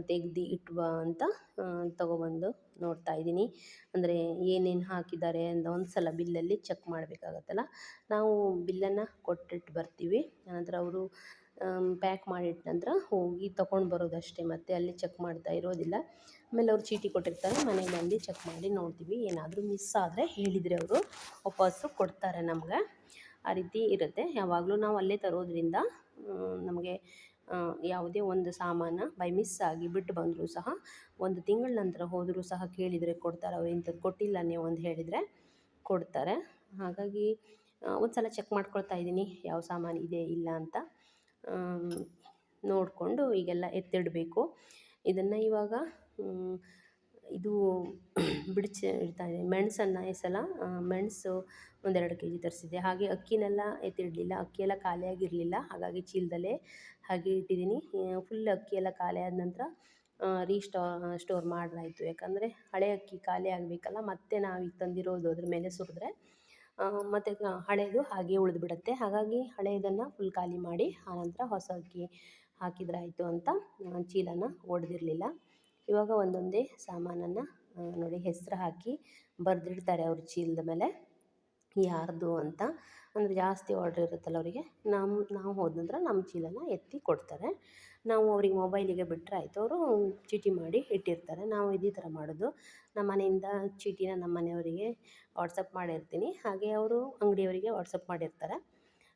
Speaker 1: ತೆಗ್ದು ಇಟ್ವ ಅಂತ ತೊಗೊಬಂದು ನೋಡ್ತಾಯಿದ್ದೀನಿ. ಅಂದರೆ ಏನೇನು ಹಾಕಿದ್ದಾರೆ ಅಂತ ಒಂದು ಸಲ ಬಿಲ್ಲಲ್ಲಿ ಚೆಕ್ ಮಾಡಬೇಕಾಗತ್ತಲ್ಲ. ನಾವು ಬಿಲ್ಲನ್ನು ಕೊಟ್ಟಿಟ್ಟು ಬರ್ತೀವಿ, ಆನಂತರ ಅವರು ಪ್ಯಾಕ್ ಮಾಡಿಟ್ಟ ನಂತರ ಹೋಗಿ ತೊಗೊಂಡು ಬರೋದಷ್ಟೇ, ಮತ್ತು ಅಲ್ಲಿ ಚೆಕ್ ಮಾಡ್ತಾ ಇರೋದಿಲ್ಲ. ಆಮೇಲೆ ಅವ್ರು ಚೀಟಿ ಕೊಟ್ಟಿರ್ತಾರೆ, ಮನೆಗೆ ಬಂದು ಚೆಕ್ ಮಾಡಿ ನೋಡ್ತೀವಿ. ಏನಾದರೂ ಮಿಸ್ ಆದರೆ ಹೇಳಿದರೆ ಅವರು ವಾಪಸ್ಸು ಕೊಡ್ತಾರೆ ನಮ್ಗೆ. ಆ ರೀತಿ ಇರುತ್ತೆ. ಯಾವಾಗಲೂ ನಾವು ಅಲ್ಲೇ ತರೋದ್ರಿಂದ ನಮಗೆ ಯಾವುದೇ ಒಂದು ಸಾಮಾನು ಬೈ ಮಿಸ್ ಆಗಿ ಬಿಟ್ಟು ಬಂದರೂ ಸಹ 1 ತಿಂಗಳ ನಂತರ ಹೋದರೂ ಸಹ ಕೇಳಿದರೆ ಕೊಡ್ತಾರೆ. ಅವ್ರು ಇಂಥದ್ದು ಕೊಟ್ಟಿಲ್ಲ ನೀವು ಅಂತ ಹೇಳಿದರೆ ಕೊಡ್ತಾರೆ. ಹಾಗಾಗಿ ಒಂದು ಸಲ ಚೆಕ್ ಮಾಡ್ಕೊಳ್ತಾ ಇದ್ದೀನಿ ಯಾವ ಸಾಮಾನು ಇದೆ ಇಲ್ಲ ಅಂತ ನೋಡಿಕೊಂಡು ಈಗೆಲ್ಲ ಎತ್ತಿಡಬೇಕು. ಇದನ್ನು ಇವಾಗ ಇದು ಬಿಡಿಸಿ ಇಡ್ತಾ ಇದ್ದೀನಿ. ಮೆಣಸನ್ನು ಈ ಸಲ ಮೆಣಸು 1-2 kg ತರಿಸಿದ್ದೆ. ಹಾಗೆ ಅಕ್ಕಿನೆಲ್ಲ ಎತ್ತಿಡಲಿಲ್ಲ, ಅಕ್ಕಿಯೆಲ್ಲ ಖಾಲಿಯಾಗಿರಲಿಲ್ಲ, ಹಾಗಾಗಿ ಚೀಲದಲ್ಲೇ ಹಾಗೆ ಇಟ್ಟಿದ್ದೀನಿ. ಫುಲ್ ಅಕ್ಕಿಯೆಲ್ಲ ಖಾಲಿ ಆದ ನಂತರ ಸ್ಟೋರ್ ಮಾಡ್ರಾಯ್ತು. ಯಾಕಂದರೆ ಹಳೆ ಅಕ್ಕಿ ಖಾಲಿ ಆಗಬೇಕಲ್ಲ, ಮತ್ತು ನಾವೀಗ ತಂದಿರೋದು ಅದ್ರ ಮೇಲೆ ಸುರಿದ್ರೆ ಮತ್ತು ಹಳೆಯದು ಹಾಗೆ ಉಳಿದ್ಬಿಡುತ್ತೆ. ಹಾಗಾಗಿ ಹಳೆಯದನ್ನು ಫುಲ್ ಖಾಲಿ ಮಾಡಿ ಆನಂತರ ಹೊಸ ಅಕ್ಕಿ ಹಾಕಿದ್ರೆ ಆಯಿತು ಅಂತ ಚೀಲನ ಒಡೆದಿರಲಿಲ್ಲ. ಇವಾಗ ಒಂದೊಂದೇ ಸಾಮಾನನ್ನು ನೋಡಿ ಹೆಸರು ಹಾಕಿ ಬರೆದಿಡ್ತಾರೆ ಅವ್ರ ಚೀಲದ ಮೇಲೆ ಯಾರ್ದು ಅಂತ. ಅಂದರೆ ಜಾಸ್ತಿ ಆರ್ಡ್ರ್ ಇರುತ್ತಲ್ಲ ಅವರಿಗೆ, ನಾವು ಹೋದ ನಂತರ ನಮ್ಮ ಚೀಲನ ಎತ್ತಿ ಕೊಡ್ತಾರೆ. ನಾವು ಅವ್ರಿಗೆ ಮೊಬೈಲಿಗೆ ಬಿಟ್ಟರೆ ಆಯಿತು, ಅವರು ಚೀಟಿ ಮಾಡಿ ಇಟ್ಟಿರ್ತಾರೆ. ನಾವು ಇದೇ ಥರ ಮಾಡೋದು. ನಮ್ಮ ಮನೆಯಿಂದ ಚೀಟಿನ ನಮ್ಮ ಮನೆಯವರಿಗೆ ವಾಟ್ಸಪ್ ಮಾಡಿರ್ತೀನಿ, ಹಾಗೆ ಅವರು ಅಂಗಡಿಯವರಿಗೆ ವಾಟ್ಸಪ್ ಮಾಡಿರ್ತಾರೆ.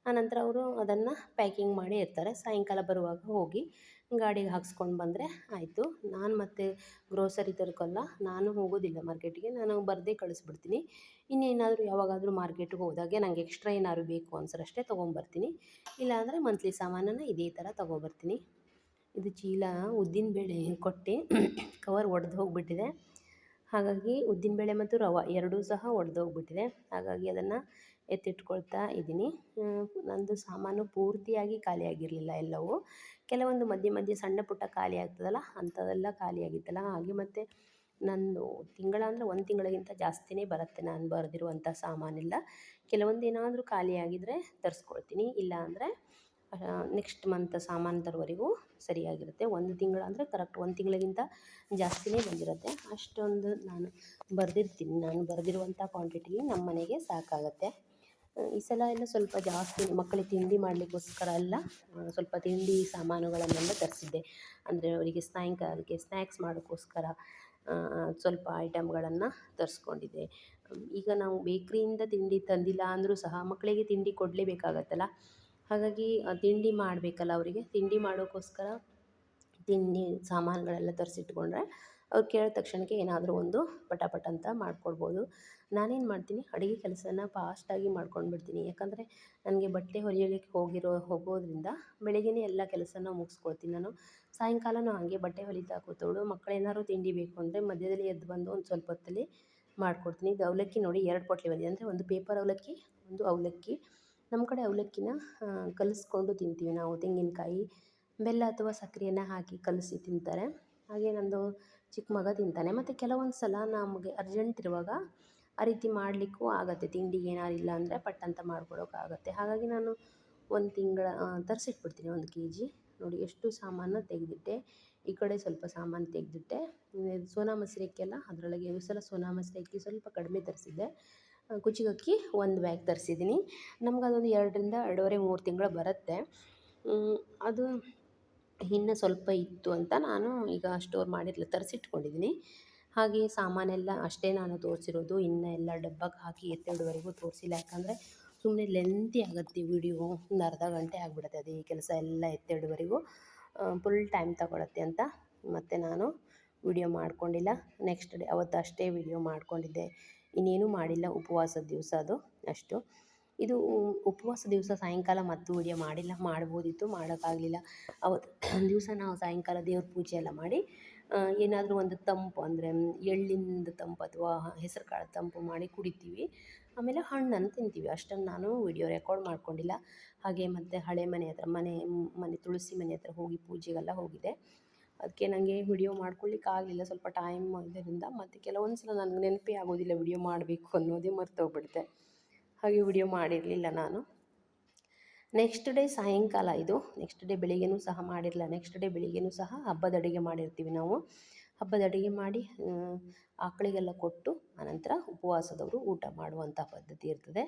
Speaker 1: ಆನಂತರ ಅವರು ಅದನ್ನು ಪ್ಯಾಕಿಂಗ್ ಮಾಡಿ ಇರ್ತಾರೆ. ಸಾಯಂಕಾಲ ಬರುವಾಗ ಹೋಗಿ ಗಾಡಿಗೆ ಹಾಕ್ಸ್ಕೊಂಡು ಬಂದರೆ ಆಯಿತು. ನಾನು ಮತ್ತು ಗ್ರೋಸರಿ ತರಕ್ಕಲ್ಲ, ನಾನು ಹೋಗೋದಿಲ್ಲ ಮಾರ್ಕೆಟಿಗೆ, ನಾನು ಬರದೇ ಕಳಿಸ್ಬಿಡ್ತೀನಿ. ಇನ್ನೇನಾದರೂ ಯಾವಾಗಾದರೂ ಮಾರ್ಕೆಟಿಗೆ ಹೋದಾಗೆ ನಂಗೆ ಎಕ್ಸ್ಟ್ರಾ ಏನಾದ್ರು ಬೇಕು ಅನ್ಸರಷ್ಟೇ ತೊಗೊಂಬರ್ತೀನಿ. ಇಲ್ಲಾಂದರೆ ಮಂತ್ಲಿ ಸಾಮಾನನ್ನು ಇದೇ ಥರ ತೊಗೊಬರ್ತೀನಿ. ಇದು ಚೀಲ ಉದ್ದಿನಬೇಳೆ ಕೊಟ್ಟು ಕವರ್ ಒಡೆದು ಹೋಗಿಬಿಟ್ಟಿದೆ. ಹಾಗಾಗಿ ಉದ್ದಿನಬೇಳೆ ಮತ್ತು ರವೆ ಎರಡೂ ಸಹ ಒಡೆದೋಗ್ಬಿಟ್ಟಿದೆ. ಹಾಗಾಗಿ ಅದನ್ನು ಎತ್ತಿಟ್ಕೊಳ್ತಾ ಇದ್ದೀನಿ. ನಂದು ಸಾಮಾನು ಪೂರ್ತಿಯಾಗಿ ಖಾಲಿಯಾಗಿರಲಿಲ್ಲ ಎಲ್ಲವೂ. ಕೆಲವೊಂದು ಮಧ್ಯೆ ಮಧ್ಯೆ ಸಣ್ಣ ಪುಟ್ಟ ಖಾಲಿ ಆಗ್ತದಲ್ಲ, ಅಂಥವೆಲ್ಲ ಖಾಲಿಯಾಗಿತ್ತಲ್ಲ. ಹಾಗೆ ಮತ್ತು ನಂದು ಅಂದರೆ 1 ತಿಂಗಳಿಗಿಂತ ಜಾಸ್ತಿನೇ ಬರುತ್ತೆ ನಾನು ಬರೆದಿರುವಂಥ ಸಾಮಾನೆಲ್ಲ. ಕೆಲವೊಂದು ಏನಾದರೂ ಖಾಲಿಯಾಗಿದ್ದರೆ ತರಿಸ್ಕೊಳ್ತೀನಿ, ಇಲ್ಲ ಅಂದರೆ ನೆಕ್ಸ್ಟ್ ಮಂತ್ ಸಾಮಾನು ತರೋವರೆಗೂ ಸರಿಯಾಗಿರುತ್ತೆ. 1 ತಿಂಗಳಂದರೆ ಕರೆಕ್ಟ್ 1 ತಿಂಗಳಿಗಿಂತ ಜಾಸ್ತಿನೇ ಬಂದಿರುತ್ತೆ. ಅಷ್ಟೊಂದು ನಾನು ಬರೆದಿರ್ತೀನಿ. ನಾನು ಬರೆದಿರುವಂಥ ಕ್ವಾಂಟಿಟಿಗೆ ನಮ್ಮ ಮನೆಗೆ ಸಾಕಾಗುತ್ತೆ. ಈ ಸಲ ಎಲ್ಲ ಸ್ವಲ್ಪ ಜಾಸ್ತಿ ಮಕ್ಕಳಿಗೆ ತಿಂಡಿ ಮಾಡಲಿಕ್ಕೋಸ್ಕರ ಎಲ್ಲ ಸ್ವಲ್ಪ ತಿಂಡಿ ಸಾಮಾನುಗಳನ್ನೆಲ್ಲ ತರಿಸಿದ್ದೆ. ಅಂದರೆ ಅವರಿಗೆ ಸಾಯಂಕಾಲಕ್ಕೆ ಸ್ನ್ಯಾಕ್ಸ್ ಮಾಡೋಕ್ಕೋಸ್ಕರ ಸ್ವಲ್ಪ ಐಟಮ್ಗಳನ್ನು ತರಿಸ್ಕೊಂಡಿದ್ದೆ. ಈಗ ನಾವು ಬೇಕ್ರಿಯಿಂದ ತಿಂಡಿ ತಂದಿಲ್ಲ ಅಂದರೂ ಸಹ ಮಕ್ಕಳಿಗೆ ತಿಂಡಿ ಕೊಡಲೇಬೇಕಾಗತ್ತಲ್ಲ. ಹಾಗಾಗಿ ತಿಂಡಿ ಮಾಡಬೇಕಲ್ಲ ಅವರಿಗೆ, ತಿಂಡಿ ಮಾಡೋಕ್ಕೋಸ್ಕರ ತಿಂಡಿ ಸಾಮಾನುಗಳೆಲ್ಲ ತರಿಸಿಟ್ಕೊಂಡ್ರೆ ಅವ್ರು ಕೇಳಿದ ತಕ್ಷಣಕ್ಕೆ ಏನಾದರೂ ಒಂದು ಪಟ ಅಂತ ಮಾಡಿಕೊಡ್ಬೋದು. ನಾನೇನು ಮಾಡ್ತೀನಿ, ಅಡುಗೆ ಕೆಲಸನ ಫಾಸ್ಟಾಗಿ ಮಾಡ್ಕೊಂಡ್ಬಿಡ್ತೀನಿ. ಯಾಕಂದರೆ ನನಗೆ ಬಟ್ಟೆ ಹೊಲಿಯಲಿಕ್ಕೆ ಹೋಗೋದ್ರಿಂದ ಬೆಳಗ್ಗೆಯೇ ಎಲ್ಲ ಕೆಲಸನ ಮುಗಿಸ್ಕೊಳ್ತೀನಿ ನಾನು. ಸಾಯಂಕಾಲನೂ ಹಾಗೆ ಬಟ್ಟೆ ಹೊಲಿತಾ ಕೂತವಳು, ಮಕ್ಕಳೇನಾದ್ರು ತಿಂಡಿ ಬೇಕು ಅಂದರೆ ಮಧ್ಯದಲ್ಲಿ ಎದ್ದು ಬಂದು ಒಂದು ಸ್ವಲ್ಪ ಹೊತ್ತಲ್ಲಿ ಮಾಡಿಕೊಡ್ತೀನಿ. ಇದು ಅವಲಕ್ಕಿ ನೋಡಿ 2 ಪೊಟ್ಲಿ ಬಂದಿದೆ. ಅಂದರೆ ಒಂದು ಪೇಪರ್ ಅವಲಕ್ಕಿ, ಒಂದು ಅವಲಕ್ಕಿ. ನಮ್ಮ ಕಡೆ ಅವಲಕ್ಕಿನ ಕಲಿಸ್ಕೊಂಡು ತಿಂತೀವಿ ನಾವು. ತೆಂಗಿನಕಾಯಿ, ಬೆಲ್ಲ ಅಥವಾ ಸಕ್ಕರೆಯನ್ನು ಹಾಕಿ ಕಲಸಿ ತಿಂತಾರೆ. ಹಾಗೆ ನಂದು ಚಿಕ್ಕ ಮಗ ತಿಂತಾನೆ. ಮತ್ತು ಕೆಲವೊಂದು ಸಲ ನಮಗೆ ಅರ್ಜೆಂಟ್ ಇರುವಾಗ ಆ ರೀತಿ ಮಾಡಲಿಕ್ಕೂ ಆಗುತ್ತೆ. ತಿಂಡಿಗೆ ಏನಾರು ಇಲ್ಲ ಅಂದರೆ ಪಟ್ ಅಂತ ಮಾಡ್ಕೊಡೋಕ್ಕಾಗತ್ತೆ. ಹಾಗಾಗಿ ನಾನು 1 ತಿಂಗಳ ತರಿಸಿಟ್ಬಿಡ್ತೀನಿ 1 kg. ನೋಡಿ ಎಷ್ಟು ಸಾಮಾನು ತೆಗೆದಿಟ್ಟೆ. ಈ ಕಡೆ ಸ್ವಲ್ಪ ಸಾಮಾನು ತೆಗೆದಿಟ್ಟೆ. ಸೋನಾ ಮಸೂರಿ ಅಕ್ಕಿಯಲ್ಲ, ಅದರೊಳಗೆ ಈ ಸಲ ಸೋನಾ ಮಸೂರಿ ಅಕ್ಕಿ ಸ್ವಲ್ಪ ಕಡಿಮೆ ತರಿಸಿದ್ದೆ. ಕುಚ್ಚಗಕ್ಕಿ 1 ಬ್ಯಾಗ್ ತರಿಸಿದ್ದೀನಿ. ನಮ್ಗೆ ಅದೊಂದು 2ರಿಂದ 2.5-3 ತಿಂಗಳು ಬರುತ್ತೆ. ಅದು ಇನ್ನು ಸ್ವಲ್ಪ ಇತ್ತು ಅಂತ ನಾನು ಈಗ ಸ್ಟೋರ್ ಮಾಡಿರಲಿಲ್ಲ, ತರಿಸಿಟ್ಕೊಂಡಿದ್ದೀನಿ. ಹಾಗೆ ಸಾಮಾನೆಲ್ಲ ಅಷ್ಟೇ ನಾನು ತೋರಿಸಿರೋದು. ಇನ್ನು ಎಲ್ಲ ಡಬ್ಬಕ್ಕೆ ಹಾಕಿ ಎತ್ತಿಡುವವರೆಗೂ ತೋರಿಸಿಲ್ಲ. ಯಾಕಂದರೆ ಸುಮ್ಮನೆ ಲೆಂತಿ ಆಗುತ್ತೆ ವಿಡಿಯೋ, ಒಂದು ಅರ್ಧ ಗಂಟೆ ಆಗಿಬಿಡುತ್ತೆ ಅದೇ ಕೆಲಸ ಎಲ್ಲ ಎತ್ತಿಡುವವರೆಗೂ ಫುಲ್ ಟೈಮ್ ತಗೊಳುತ್ತೆ ಅಂತ ಮತ್ತು ನಾನು ವಿಡಿಯೋ ಮಾಡ್ಕೊಂಡಿಲ್ಲ. ನೆಕ್ಸ್ಟ್ ಡೇ ಅವತ್ತು ಅಷ್ಟೇ ವಿಡಿಯೋ ಮಾಡ್ಕೊಂಡಿದ್ದೆ, ಇನ್ನೇನೂ ಮಾಡಿಲ್ಲ. ಉಪವಾಸದ ದಿವಸ ಅದು ಅಷ್ಟು. ಇದು ಉಪವಾಸ ದಿವಸ ಸಾಯಂಕಾಲ ಮತ್ತು ವಿಡಿಯೋ ಮಾಡಿಲ್ಲ, ಮಾಡ್ಬೋದಿತ್ತು, ಮಾಡೋಕ್ಕಾಗಲಿಲ್ಲ. ಅವತ್ತು ದಿವಸ ನಾವು ಸಾಯಂಕಾಲ ದೇವ್ರ ಪೂಜೆ ಎಲ್ಲ ಮಾಡಿ ಏನಾದರೂ ಒಂದು ತಂಪು ಅಂದರೆ ಎಳ್ಳಿಂದ ತಂಪು ಅಥವಾ ಹೆಸರು ಕಾಳು ತಂಪು ಮಾಡಿ ಕುಡಿತೀವಿ. ಆಮೇಲೆ ಹಣ್ಣನ್ನು ತಿಂತೀವಿ. ಅಷ್ಟನ್ನು ನಾನು ವಿಡಿಯೋ ರೆಕಾರ್ಡ್ ಮಾಡ್ಕೊಂಡಿಲ್ಲ. ಹಾಗೆ ಮತ್ತು ಹಳೆ ಮನೆ ಹತ್ರ ಮನೆ ತುಳಸಿ ಮನೆ ಹತ್ರ ಹೋಗಿ ಪೂಜೆಗೆಲ್ಲ ಹೋಗಿದೆ. ಅದಕ್ಕೆ ನನಗೆ ವಿಡಿಯೋ ಮಾಡ್ಕೊಳ್ಲಿಕ್ಕೆ ಆಗಲಿಲ್ಲ, ಸ್ವಲ್ಪ ಟೈಮ್ ಇದರಿಂದ. ಮತ್ತು ಕೆಲವೊಂದು ಸಲ ನನಗೆ ನೆನಪೇ ಆಗೋದಿಲ್ಲ ವಿಡಿಯೋ ಮಾಡಬೇಕು ಅನ್ನೋದೇ ಮರ್ತೋಗ್ಬಿಡುತ್ತೆ. ಹಾಗೆ ವಿಡಿಯೋ ಮಾಡಿರಲಿಲ್ಲ ನಾನು. ನೆಕ್ಸ್ಟ್ ಡೇ ಸಾಯಂಕಾಲ ಇದು. ನೆಕ್ಸ್ಟ್ ಡೇ ಬೆಳಿಗ್ಗೆನೂ ಸಹ ಮಾಡಿರಲಿಲ್ಲ. ನೆಕ್ಸ್ಟ್ ಡೇ ಬೆಳಿಗ್ಗೆನೂ ಸಹ ಹಬ್ಬದ ಅಡುಗೆ ಮಾಡಿರ್ತೀವಿ ನಾವು. ಹಬ್ಬದ ಅಡುಗೆ ಮಾಡಿ ಆಕಳಿಗೆಲ್ಲ ಕೊಟ್ಟು ಆನಂತರ ಉಪವಾಸದವರು ಊಟ ಮಾಡುವಂಥ ಪದ್ಧತಿ ಇರ್ತದೆ.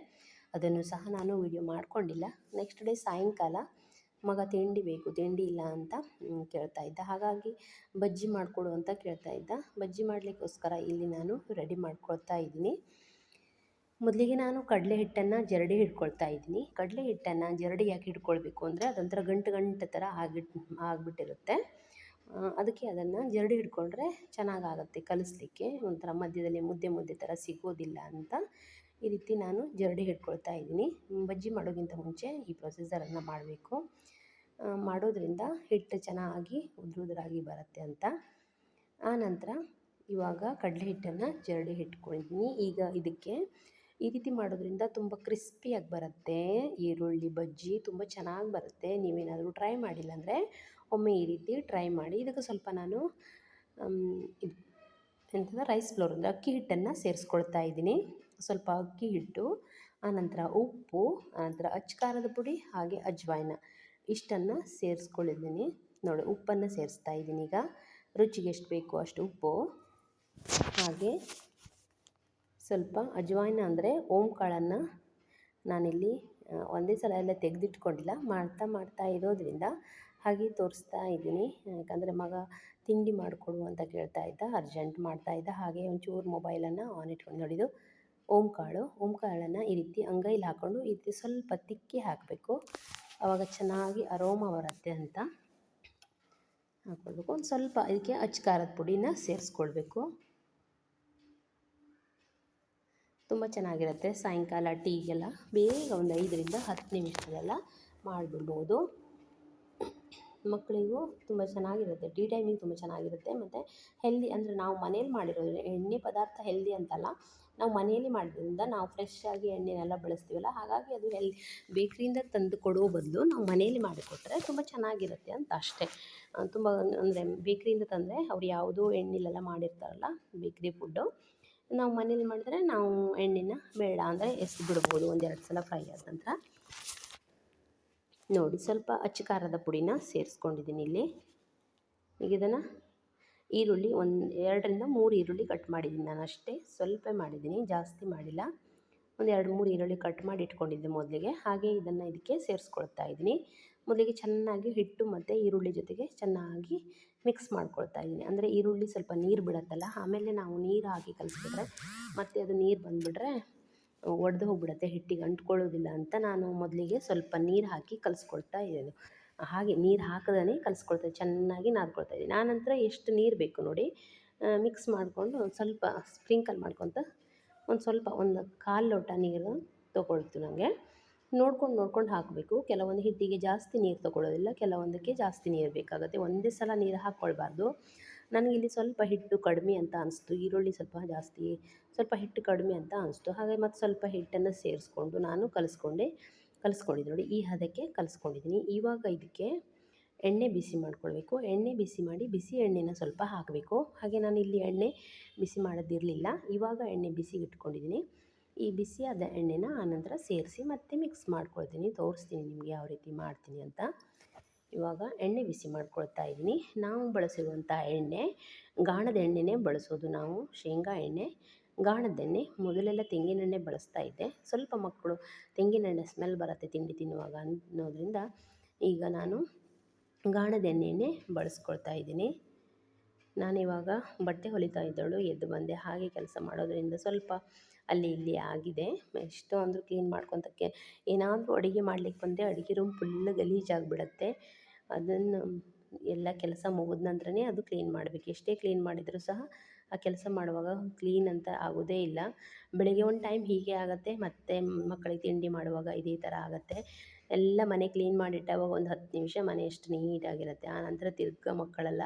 Speaker 1: ಅದನ್ನು ಸಹ ನಾನು ವಿಡಿಯೋ ಮಾಡ್ಕೊಂಡಿಲ್ಲ. ನೆಕ್ಸ್ಟ್ ಡೇ ಸಾಯಂಕಾಲ ಮಗ ತಿಂಡಿ ಬೇಕು, ತಿಂಡಿ ಇಲ್ಲ ಅಂತ ಕೇಳ್ತಾ ಇದ್ದ. ಹಾಗಾಗಿ ಬಜ್ಜಿ ಮಾಡಿಕೊಡು ಅಂತ ಕೇಳ್ತಾ ಇದ್ದ. ಬಜ್ಜಿ ಮಾಡಲಿಕ್ಕೋಸ್ಕರ ಇಲ್ಲಿ ನಾನು ರೆಡಿ ಮಾಡ್ಕೊಳ್ತಾ ಇದ್ದೀನಿ. ಮೊದಲಿಗೆ ನಾನು ಕಡಲೆ ಹಿಟ್ಟನ್ನು ಜರಡಿ ಹಿಡ್ಕೊಳ್ತಾ ಇದ್ದೀನಿ. ಕಡಲೆ ಹಿಟ್ಟನ್ನು ಜರಡಿ ಯಾಕೆ ಹಿಡ್ಕೊಳ್ಬೇಕು ಅಂದರೆ ಅದೊಂಥರ ಗಂಟು ಥರ ಆಗಿಬಿಟ್ಟಿರುತ್ತೆ. ಅದಕ್ಕೆ ಅದನ್ನು ಜರಡಿ ಹಿಡ್ಕೊಂಡ್ರೆ ಚೆನ್ನಾಗಾಗುತ್ತೆ ಕಲಿಸ್ಲಿಕ್ಕೆ, ಒಂಥರ ಮಧ್ಯದಲ್ಲಿ ಮುದ್ದೆ ಥರ ಸಿಗೋದಿಲ್ಲ ಅಂತ ಈ ರೀತಿ ನಾನು ಜರಡಿ ಹಿಡ್ಕೊಳ್ತಾ ಇದ್ದೀನಿ. ಬಜ್ಜಿ ಮಾಡೋಕ್ಕಿಂತ ಮುಂಚೆ ಈ ಪ್ರೊಸೀಜರನ್ನು ಮಾಡಬೇಕು. ಮಾಡೋದ್ರಿಂದ ಹಿಟ್ಟು ಚೆನ್ನಾಗಿ ಉದುರಾಗಿ ಬರುತ್ತೆ ಅಂತ. ಆನಂತರ ಇವಾಗ ಕಡಲೆ ಹಿಟ್ಟನ್ನು ಜರಡಿ ಇಟ್ಕೊಂಡಿದ್ದೀನಿ. ಈಗ ಇದಕ್ಕೆ ಈ ರೀತಿ ಮಾಡೋದ್ರಿಂದ ತುಂಬ ಕ್ರಿಸ್ಪಿಯಾಗಿ ಬರುತ್ತೆ. ಈರುಳ್ಳಿ ಬಜ್ಜಿ ತುಂಬ ಚೆನ್ನಾಗಿ ಬರುತ್ತೆ. ನೀವೇನಾದರೂ ಟ್ರೈ ಮಾಡಿಲ್ಲ ಅಂದರೆ ಒಮ್ಮೆ ಈ ರೀತಿ ಟ್ರೈ ಮಾಡಿ. ಇದಕ್ಕೆ ಸ್ವಲ್ಪ ನಾನು ಇದು ಎಂಥದ್ದು ರೈಸ್ ಫ್ಲೋರ್ ಅಂದರೆ ಅಕ್ಕಿ ಹಿಟ್ಟನ್ನು ಸೇರಿಸ್ಕೊಳ್ತಾ ಇದ್ದೀನಿ. ಸ್ವಲ್ಪ ಅಕ್ಕಿ ಹಿಟ್ಟು, ಆನಂತರ ಉಪ್ಪು, ಆನಂತರ ಅಚ್ಕಾರದ ಪುಡಿ, ಹಾಗೆ ಅಜ್ವಾಯಿನ ಇಷ್ಟನ್ನು ಸೇರಿಸ್ಕೊಂಡಿದ್ದೀನಿ. ನೋಡಿ, ಉಪ್ಪನ್ನು ಸೇರಿಸ್ತಾ ಇದ್ದೀನಿ. ಈಗ ರುಚಿಗೆ ಎಷ್ಟು ಬೇಕೋ ಅಷ್ಟು ಉಪ್ಪು, ಹಾಗೆ ಸ್ವಲ್ಪ ಅಜ್ವಾಯಿನ ಅಂದರೆ ಓಂಕಾಳನ್ನು ನಾನಿಲ್ಲಿ ಒಂದೇ ಸಲ ಎಲ್ಲ ತೆಗೆದಿಟ್ಕೊಂಡಿಲ್ಲ, ಮಾಡ್ತಾ ಇರೋದ್ರಿಂದ ಹಾಗೆ ತೋರಿಸ್ತಾ ಇದ್ದೀನಿ. ಯಾಕಂದರೆ ಮಗ ತಿಂಡಿ ಮಾಡಿಕೊಡು ಅಂತ ಕೇಳ್ತಾ ಇದ್ದ, ಅರ್ಜೆಂಟ್ ಮಾಡ್ತಾ ಇದ್ದ. ಹಾಗೆ ಒಂಚೂರು ಮೊಬೈಲನ್ನು ಆನ್ ಇಟ್ಕೊಂಡು ನೋಡಿದ್ದು ಓಂಕಾಳನ್ನು ಈ ರೀತಿ ಅಂಗೈಲಿ ಹಾಕ್ಕೊಂಡು ಈ ರೀತಿ ಸ್ವಲ್ಪ ತಿಕ್ಕಿ ಹಾಕಬೇಕು. ಆವಾಗ ಚೆನ್ನಾಗಿ ಅರೋಮ ಬರುತ್ತೆ ಅಂತ ಹಾಕ್ಕೊಳ್ಬೇಕು. ಒಂದು ಸ್ವಲ್ಪ ಇದಕ್ಕೆ ಅಚ್ಕಾರದ ಪುಡಿನ ಸೇರಿಸ್ಕೊಳ್ಬೇಕು. ತುಂಬ ಚೆನ್ನಾಗಿರುತ್ತೆ. ಸಾಯಂಕಾಲ ಟೀಗೆಲ್ಲ ಬೇಗ ಒಂದು 5ರಿಂದ 10 ನಿಮಿಷದಲ್ಲ ಮಾಡಿಬಿಡ್ಬೋದು. ಮಕ್ಕಳಿಗೂ ತುಂಬ ಚೆನ್ನಾಗಿರುತ್ತೆ. ಟೀ ಟೈಮಿಗೆ ತುಂಬ ಚೆನ್ನಾಗಿರುತ್ತೆ. ಮತ್ತು ಹೆಲ್ದಿ ಅಂದರೆ ನಾವು ಮನೇಲಿ ಮಾಡಿರೋದು ಎಣ್ಣೆ ಪದಾರ್ಥ ಹೆಲ್ದಿ ಅಂತಲ್ಲ, ನಾವು ಮನೆಯಲ್ಲಿ ಮಾಡಿದ್ರಿಂದ ನಾವು ಫ್ರೆಶ್ ಆಗಿ ಎಣ್ಣೆನೆಲ್ಲ ಬಳಸ್ತೀವಲ್ಲ, ಹಾಗಾಗಿ ಅದು ಬೇಕ್ರಿಯಿಂದ ತಂದು ಕೊಡೋ ಬದಲು ನಾವು ಮನೆಯಲ್ಲಿ ಮಾಡಿಕೊಟ್ರೆ ತುಂಬ ಚೆನ್ನಾಗಿರುತ್ತೆ ಅಂತ ಅಷ್ಟೇ. ತುಂಬ ಅಂದರೆ ಬೇಕ್ರಿಯಿಂದ ತಂದರೆ ಅವ್ರು ಯಾವುದೋ ಎಣ್ಣೆಲೆಲ್ಲ ಮಾಡಿರ್ತಾರಲ್ಲ ಬೇಕ್ರಿ ಫುಡ್ಡು. ನಾವು ಮನೇಲಿ ಮಾಡಿದ್ರೆ ನಾವು ಎಣ್ಣೆನ ಬೇಡ ಅಂದರೆ ಎಸ್ದು ಬಿಡ್ಬೋದು 1-2 ಸಲ ಫ್ರೈ ಆದ ನಂತರ. ನೋಡಿ, ಸ್ವಲ್ಪ ಅಚ್ಚ ಪುಡಿನ ಸೇರಿಸ್ಕೊಂಡಿದ್ದೀನಿ ಇಲ್ಲಿ. ಈಗ ಇದನ್ನು ಈರುಳ್ಳಿ 2ರಿಂದ 3 ಈರುಳ್ಳಿ ಕಟ್ ಮಾಡಿದ್ದೀನಿ ನಾನು, ಅಷ್ಟೇ ಸ್ವಲ್ಪ ಮಾಡಿದ್ದೀನಿ, ಜಾಸ್ತಿ ಮಾಡಿಲ್ಲ. 2-3 ಈರುಳ್ಳಿ ಕಟ್ ಮಾಡಿ ಇಟ್ಕೊಂಡಿದ್ದೆ ಮೊದಲಿಗೆ. ಹಾಗೆ ಇದನ್ನು ಇದಕ್ಕೆ ಸೇರಿಸ್ಕೊಳ್ತಾ ಇದ್ದೀನಿ. ಮೊದಲಿಗೆ ಚೆನ್ನಾಗಿ ಹಿಟ್ಟು ಮತ್ತು ಈರುಳ್ಳಿ ಜೊತೆಗೆ ಚೆನ್ನಾಗಿ ಮಿಕ್ಸ್ ಮಾಡ್ಕೊಳ್ತಾ ಇದ್ದೀನಿ. ಅಂದರೆ ಈರುಳ್ಳಿ ಸ್ವಲ್ಪ ನೀರು ಬಿಡುತ್ತಲ್ಲ, ಆಮೇಲೆ ನಾವು ನೀರು ಹಾಕಿ ಕಲಿಸ್ಬಿಟ್ರೆ ಮತ್ತು ಅದು ನೀರು ಬಂದುಬಿಟ್ರೆ ಒಡೆದು ಹೋಗ್ಬಿಡುತ್ತೆ, ಹಿಟ್ಟಿಗೆ ಅಂಟ್ಕೊಳ್ಳೋದಿಲ್ಲ ಅಂತ ನಾನು ಮೊದಲಿಗೆ ಸ್ವಲ್ಪ ನೀರು ಹಾಕಿ ಕಲಿಸ್ಕೊಳ್ತಾ ಇದ್ದೀನಿ. ಹಾಗೆ ನೀರು ಹಾಕದೇ ಕಲಿಸ್ಕೊಳ್ತಾ ಚೆನ್ನಾಗಿ ನಾದ್ಕೊಳ್ತಾ ಇದ್ದೀನಿ. ಆನಂತರ ಎಷ್ಟು ನೀರು ಬೇಕು ನೋಡಿ ಮಿಕ್ಸ್ ಮಾಡಿಕೊಂಡು ಒಂದು ಸ್ವಲ್ಪ ಸ್ಪ್ರಿಂಕಲ್ ಮಾಡ್ಕೊತ ಒಂದು 1/4 ಲೋಟ ನೀರು ತೊಗೊಳ್ತು. ನನಗೆ ನೋಡ್ಕೊಂಡು ಹಾಕಬೇಕು. ಕೆಲವೊಂದು ಹಿಟ್ಟಿಗೆ ಜಾಸ್ತಿ ನೀರು ತೊಗೊಳ್ಳೋದಿಲ್ಲ, ಕೆಲವೊಂದಕ್ಕೆ ಜಾಸ್ತಿ ನೀರು ಬೇಕಾಗುತ್ತೆ. ಒಂದೇ ಸಲ ನೀರು ಹಾಕ್ಕೊಳ್ಬಾರ್ದು. ನನಗಿಲ್ಲಿ ಸ್ವಲ್ಪ ಹಿಟ್ಟು ಕಡಿಮೆ ಅಂತ ಅನಿಸ್ತು, ಈರುಳ್ಳಿ ಸ್ವಲ್ಪ ಜಾಸ್ತಿ, ಸ್ವಲ್ಪ ಹಿಟ್ಟು ಕಡಿಮೆ ಅಂತ ಅನಿಸ್ತು. ಹಾಗೆ ಮತ್ತು ಸ್ವಲ್ಪ ಹಿಟ್ಟನ್ನು ಸೇರಿಸ್ಕೊಂಡು ನಾನು ಕಲಿಸ್ಕೊಂಡಿದ್ದು ನೋಡಿ, ಈ ಹದಕ್ಕೆ ಕಲಿಸ್ಕೊಂಡಿದ್ದೀನಿ. ಇವಾಗ ಇದಕ್ಕೆ ಎಣ್ಣೆ ಬಿಸಿ ಮಾಡ್ಕೊಳ್ಬೇಕು. ಎಣ್ಣೆ ಬಿಸಿ ಮಾಡಿ ಬಿಸಿ ಎಣ್ಣೆನ ಸ್ವಲ್ಪ ಹಾಕಬೇಕು. ಹಾಗೆ ನಾನು ಇಲ್ಲಿ ಎಣ್ಣೆ ಬಿಸಿ ಮಾಡೋದಿರಲಿಲ್ಲ, ಇವಾಗ ಎಣ್ಣೆ ಬಿಸಿಗೆ ಇಟ್ಕೊಂಡಿದ್ದೀನಿ. ಈ ಬಿಸಿಯಾದ ಎಣ್ಣೆನ ಆನಂತರ ಸೇರಿಸಿ ಮತ್ತೆ ಮಿಕ್ಸ್ ಮಾಡ್ಕೊಳ್ತೀನಿ. ತೋರಿಸ್ತೀನಿ ನಿಮಗೆ ಯಾವ ರೀತಿ ಮಾಡ್ತೀನಿ ಅಂತ. ಇವಾಗ ಎಣ್ಣೆ ಬಿಸಿ ಮಾಡ್ಕೊಳ್ತಾ ಇದ್ದೀನಿ. ನಾವು ಬಳಸಿರುವಂಥ ಎಣ್ಣೆ ಗಾಣದ ಎಣ್ಣೆನೇ ಬಳಸೋದು ನಾವು, ಶೇಂಗಾ ಎಣ್ಣೆ. ಗಾಣದೆಣ್ಣೆ ಮೊದಲೆಲ್ಲ ತೆಂಗಿನೆಣ್ಣೆ ಬಳಸ್ತಾ ಇದ್ದೆ. ಸ್ವಲ್ಪ ಮಕ್ಕಳು ತೆಂಗಿನೆಣ್ಣೆ ಸ್ಮೆಲ್ ಬರುತ್ತೆ ತಿಂಡಿ ತಿನ್ನುವಾಗ ಅನ್ನೋದ್ರಿಂದ ಈಗ ನಾನು ಗಾಣದ ಎಣ್ಣೆಯೇ ಬಳಸ್ಕೊಳ್ತಾ ಇದ್ದೀನಿ. ನಾನಿವಾಗ ಬಟ್ಟೆ ಹೊಲಿತಾ ಇದ್ದಳು, ಎದ್ದು ಬಂದೆ. ಹಾಗೆ ಕೆಲಸ ಮಾಡೋದರಿಂದ ಸ್ವಲ್ಪ ಅಲ್ಲಿ ಇಲ್ಲಿ ಆಗಿದೆ. ಎಷ್ಟು ಅಂದರೂ ಕ್ಲೀನ್ ಮಾಡ್ಕೊತಕ್ಕೆ, ಏನಾದರೂ ಅಡುಗೆ ಮಾಡ್ಲಿಕ್ಕೆ ಬಂದರೆ ಅಡುಗೆ ರೂಮ್ ಫುಲ್ ಗಲೀಜಾಗಿಬಿಡತ್ತೆ. ಅದನ್ನು ಎಲ್ಲ ಕೆಲಸ ಮುಗಿದ ನಂತರನೇ ಅದು ಕ್ಲೀನ್ ಮಾಡಬೇಕು. ಎಷ್ಟೇ ಕ್ಲೀನ್ ಮಾಡಿದರೂ ಸಹ ಆ ಕೆಲಸ ಮಾಡುವಾಗ ಕ್ಲೀನ್ ಅಂತ ಆಗೋದೇ ಇಲ್ಲ. ಬೆಳಗ್ಗೆ ಒಂದು ಟೈಮ್ ಹೀಗೆ ಆಗುತ್ತೆ, ಮತ್ತು ಮಕ್ಕಳಿಗೆ ತಿಂಡಿ ಮಾಡುವಾಗ ಇದೇ ಥರ ಆಗುತ್ತೆ. ಎಲ್ಲ ಮನೆ ಕ್ಲೀನ್ ಮಾಡಿಟ್ಟಾಗ ಒಂದು 10 ನಿಮಿಷ ಮನೆ ಎಷ್ಟು ನೀಟಾಗಿರುತ್ತೆ. ಆನಂತರ ತಿರ್ಗಾ ಮಕ್ಕಳೆಲ್ಲ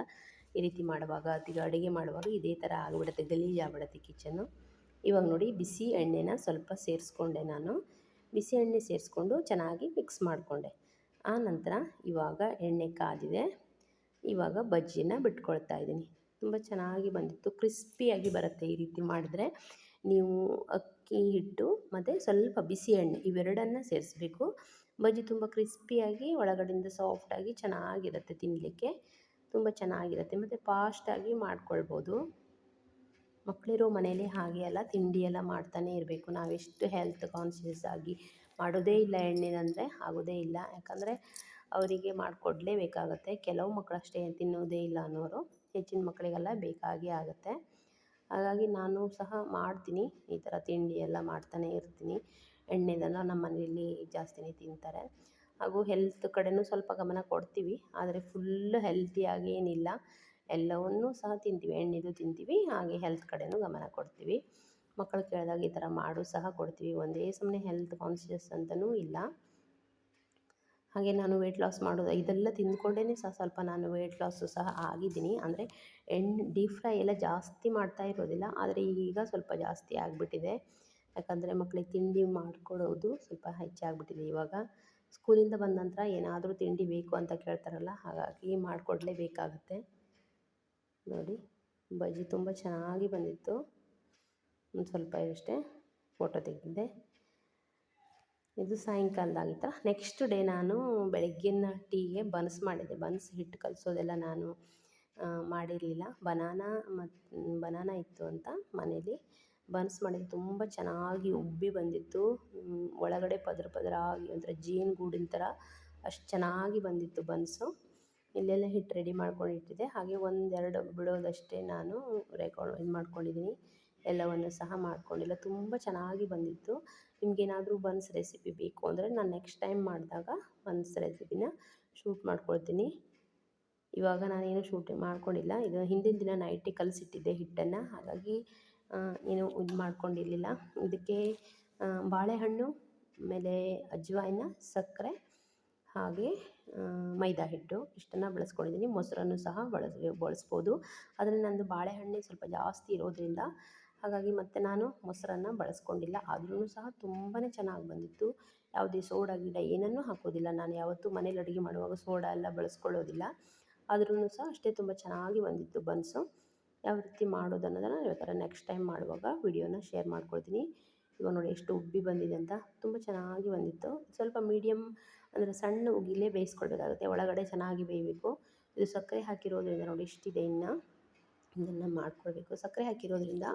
Speaker 1: ಈ ರೀತಿ ಮಾಡುವಾಗ ಈಗ ಅಡುಗೆ ಮಾಡುವಾಗ ಇದೇ ಥರ ಆಗಿಬಿಡುತ್ತೆ, ಗಲೀಜಾಗ್ಬಿಡುತ್ತೆ ಕಿಚನ್ನು. ಇವಾಗ ನೋಡಿ ಬಿಸಿ ಎಣ್ಣೆನ ಸ್ವಲ್ಪ ಸೇರಿಸ್ಕೊಂಡೆ ನಾನು. ಬಿಸಿ ಎಣ್ಣೆ ಸೇರಿಸ್ಕೊಂಡು ಚೆನ್ನಾಗಿ ಮಿಕ್ಸ್ ಮಾಡಿಕೊಂಡೆ. ಆ ನಂತರ ಇವಾಗ ಎಣ್ಣೆ ಕಾದಿದೆ. ಇವಾಗ ಬಜ್ಜಿನ ಬಿಟ್ಕೊಳ್ತಾ ಇದ್ದೀನಿ. ತುಂಬ ಚೆನ್ನಾಗಿ ಬಂದಿತ್ತು, ಕ್ರಿಸ್ಪಿಯಾಗಿ ಬರುತ್ತೆ ಈ ರೀತಿ ಮಾಡಿದ್ರೆ. ನೀವು ಅಕ್ಕಿ ಹಿಟ್ಟು ಮತ್ತು ಸ್ವಲ್ಪ ಬಿಸಿ ಎಣ್ಣೆ ಇವೆರಡನ್ನು ಸೇರಿಸ್ಬೇಕು. ಬಜ್ಜಿ ತುಂಬ ಕ್ರಿಸ್ಪಿಯಾಗಿ ಒಳಗಡೆಯಿಂದ ಸಾಫ್ಟಾಗಿ ಚೆನ್ನಾಗಿರುತ್ತೆ, ತಿನ್ನಲಿಕ್ಕೆ ತುಂಬ ಚೆನ್ನಾಗಿರುತ್ತೆ ಮತ್ತು ಫಾಸ್ಟಾಗಿ ಮಾಡ್ಕೊಳ್ಬೋದು. ಮಕ್ಕಳಿರೋ ಮನೇಲಿ ಹಾಗೆ ಎಲ್ಲ ತಿಂಡಿ ಎಲ್ಲ ಮಾಡ್ತಾನೆ ಇರಬೇಕು. ನಾವೆಷ್ಟು ಹೆಲ್ತ್ ಕಾನ್ಷಿಯಸ್ ಆಗಿ ಮಾಡೋದೇ ಇಲ್ಲ ಎಣ್ಣೆದಂದರೆ ಆಗೋದೇ ಇಲ್ಲ. ಯಾಕಂದರೆ ಅವರಿಗೆ ಮಾಡಿಕೊಡ್ಲೇಬೇಕಾಗತ್ತೆ. ಕೆಲವು ಮಕ್ಕಳಷ್ಟೇ ತಿನ್ನೋದೇ ಇಲ್ಲ ಅನ್ನೋರು, ಹೆಚ್ಚಿನ ಮಕ್ಕಳಿಗೆಲ್ಲ ಬೇಕಾಗೇ ಆಗುತ್ತೆ. ಹಾಗಾಗಿ ನಾನು ಸಹ ಮಾಡ್ತೀನಿ, ಈ ಥರ ತಿಂಡಿ ಎಲ್ಲ ಮಾಡ್ತಾನೇ ಇರ್ತೀನಿ. ಎಣ್ಣೆದನ್ನು ನಮ್ಮ ಮನೆಯಲ್ಲಿ ಜಾಸ್ತಿನೇ ತಿಂತಾರೆ. ಹಾಗೂ ಹೆಲ್ತ್ ಕಡೆಯೂ ಸ್ವಲ್ಪ ಗಮನ ಕೊಡ್ತೀವಿ, ಆದರೆ ಫುಲ್ಲು ಹೆಲ್ತಿಯಾಗಿ ಏನಿಲ್ಲ, ಎಲ್ಲವನ್ನೂ ಸಹ ತಿಂತೀವಿ, ಎಣ್ಣೆದು ತಿಂತೀವಿ, ಹಾಗೆ ಹೆಲ್ತ್ ಕಡೆಯೂ ಗಮನ ಕೊಡ್ತೀವಿ. ಮಕ್ಕಳು ಕೇಳಿದಾಗ ಈ ಥರ ಮಾಡು ಸಹ ಕೊಡ್ತೀವಿ. ಒಂದೇ ಸುಮ್ಮನೆ ಹೆಲ್ತ್ ಕಾನ್ಷಿಯಸ್ ಅಂತಲೂ ಇಲ್ಲ. ಹಾಗೆ ನಾನು ವೆಯ್ಟ್ ಲಾಸ್ ಮಾಡೋದು ಇದೆಲ್ಲ ತಿಂದ್ಕೊಂಡೇ ಸಹ ಸ್ವಲ್ಪ ನಾನು ವೆಯ್ಟ್ ಲಾಸು ಸಹ ಆಗಿದ್ದೀನಿ. ಅಂದರೆ ಡೀಪ್ ಫ್ರೈ ಎಲ್ಲ ಜಾಸ್ತಿ ಮಾಡ್ತಾ ಇರೋದಿಲ್ಲ, ಆದರೆ ಈಗ ಸ್ವಲ್ಪ ಜಾಸ್ತಿ ಆಗಿಬಿಟ್ಟಿದೆ. ಯಾಕಂದರೆ ಮಕ್ಕಳಿಗೆ ತಿಂಡಿ ಮಾಡಿಕೊಡೋದು ಸ್ವಲ್ಪ ಹೆಚ್ಚಾಗಿಬಿಟ್ಟಿದೆ. ಇವಾಗ ಸ್ಕೂಲಿಂದ ಬಂದ ನಂತರ ಏನಾದರೂ ತಿಂಡಿ ಬೇಕು ಅಂತ ಕೇಳ್ತಾರಲ್ಲ, ಹಾಗಾಗಿ ಮಾಡಿಕೊಡ್ಲೇಬೇಕಾಗುತ್ತೆ. ನೋಡಿ ಬಜ್ಜಿ ತುಂಬ ಚೆನ್ನಾಗಿ ಬಂದಿತ್ತು. ಒಂದು ಸ್ವಲ್ಪ ಇಷ್ಟೇ ಫೋಟೋ ತೆಗೆದಿದ್ದೆ. ಇದು ಸಾಯಂಕಾಲದಾಗಿತ್ತು. ನೆಕ್ಸ್ಟ್ ಡೇ ನಾನು ಬೆಳಗ್ಗಿನ ಟೀಗೆ ಬನ್ಸ್ ಮಾಡಿದ್ದೆ. ಬನ್ಸ್ ಹಿಟ್ಟು ಕಲಸೋದೆಲ್ಲ ನಾನು ಮಾಡಿರಲಿಲ್ಲ. ಬನಾನಾ ಇತ್ತು ಅಂತ ಮನೇಲಿ ಬನ್ಸ್ ಮಾಡಿದ್ದು ತುಂಬ ಚೆನ್ನಾಗಿ ಉಬ್ಬಿ ಬಂದಿತ್ತು. ಒಳಗಡೆ ಪದರ ಪದರ ಆಗಿ ಒಂಥರ ಜೇನುಗೂಡಿನ ಥರ ಅಷ್ಟು ಚೆನ್ನಾಗಿ ಬಂದಿತ್ತು ಬನ್ಸು. ಇಲ್ಲೆಲ್ಲ ಹಿಟ್ಟು ರೆಡಿ ಮಾಡ್ಕೊಂಡು ಇಟ್ಟಿದ್ದೆ. ಹಾಗೆ ಒಂದೆರಡು ಬಿಡೋದಷ್ಟೇ ನಾನು ಇದು ಮಾಡ್ಕೊಂಡಿದ್ದೀನಿ. ಎಲ್ಲವನ್ನು ಸಹ ಮಾಡ್ಕೊಂಡಿಲ್ಲ. ತುಂಬ ಚೆನ್ನಾಗಿ ಬಂದಿತ್ತು. ನಿಮಗೇನಾದರೂ ಬನ್ಸ್ ರೆಸಿಪಿ ಬೇಕು ಅಂದರೆ ನಾನು ನೆಕ್ಸ್ಟ್ ಟೈಮ್ ಮಾಡಿದಾಗ ಬನ್ಸ್ ರೆಸಿಪಿನ ಶೂಟ್ ಮಾಡ್ಕೊಳ್ತೀನಿ. ಇವಾಗ ನಾನೇನು ಶೂಟ್ ಮಾಡ್ಕೊಂಡಿಲ್ಲ. ಇದು ಹಿಂದಿನ ದಿನ ನೈಟೇ ಕಲಸಿಟ್ಟಿದ್ದೆ ಹಿಟ್ಟನ್ನು, ಹಾಗಾಗಿ ಏನು ಇದು ಮಾಡ್ಕೊಂಡಿರಲಿಲ್ಲ. ಇದಕ್ಕೆ ಬಾಳೆಹಣ್ಣು, ಆಮೇಲೆ ಅಜ್ವಾಯಿನ, ಸಕ್ಕರೆ, ಹಾಗೆ ಮೈದಾ ಹಿಟ್ಟು ಇಷ್ಟನ್ನು ಬಳಸ್ಕೊಂಡಿದ್ದೀನಿ. ಮೊಸರನ್ನು ಸಹ ಬಳಸ್ಬೋದು, ಆದರೆ ನಂದು ಬಾಳೆಹಣ್ಣೆ ಸ್ವಲ್ಪ ಜಾಸ್ತಿ ಇರೋದರಿಂದ ಹಾಗಾಗಿ ಮತ್ತೆ ನಾನು ಮೊಸರನ್ನು ಬಳಸ್ಕೊಂಡಿಲ್ಲ. ಆದ್ರೂ ಸಹ ತುಂಬಾ ಚೆನ್ನಾಗಿ ಬಂದಿತ್ತು. ಯಾವುದೇ ಸೋಡಾ ಗಿಡ ಏನನ್ನೂ ಹಾಕೋದಿಲ್ಲ. ನಾನು ಯಾವತ್ತೂ ಮನೇಲಿ ಅಡುಗೆ ಮಾಡುವಾಗ ಸೋಡಾ ಎಲ್ಲ ಬಳಸ್ಕೊಳ್ಳೋದಿಲ್ಲ. ಆದ್ರೂ ಸಹ ಅಷ್ಟೇ ತುಂಬ ಚೆನ್ನಾಗಿ ಬಂದಿತ್ತು ಬನ್ಸು. ಯಾವ ರೀತಿ ಮಾಡೋದು ಅನ್ನೋದನ್ನು ಬೇಕಾದ್ರೆ ನೆಕ್ಸ್ಟ್ ಟೈಮ್ ಮಾಡುವಾಗ ವಿಡಿಯೋನ ಶೇರ್ ಮಾಡ್ಕೊಳ್ತೀನಿ. ಇವಾಗ ನೋಡಿ ಎಷ್ಟು ಉಬ್ಬಿ ಬಂದಿದೆ ಅಂತ, ತುಂಬ ಚೆನ್ನಾಗಿ ಬಂದಿತ್ತು. ಸ್ವಲ್ಪ ಮೀಡಿಯಮ್ ಅಂದರೆ ಸಣ್ಣ ಉಗಿಲೇ ಬೇಯಿಸ್ಕೊಳ್ಬೇಕಾಗುತ್ತೆ, ಒಳಗಡೆ ಚೆನ್ನಾಗಿ ಬೇಯಬೇಕು. ಇದು ಸಕ್ಕರೆ ಹಾಕಿರೋದ್ರಿಂದ ನೋಡಿ ಇಷ್ಟಿದೆ. ಇದನ್ನು ಮಾಡ್ಕೊಳ್ಬೇಕು. ಸಕ್ಕರೆ ಹಾಕಿರೋದ್ರಿಂದ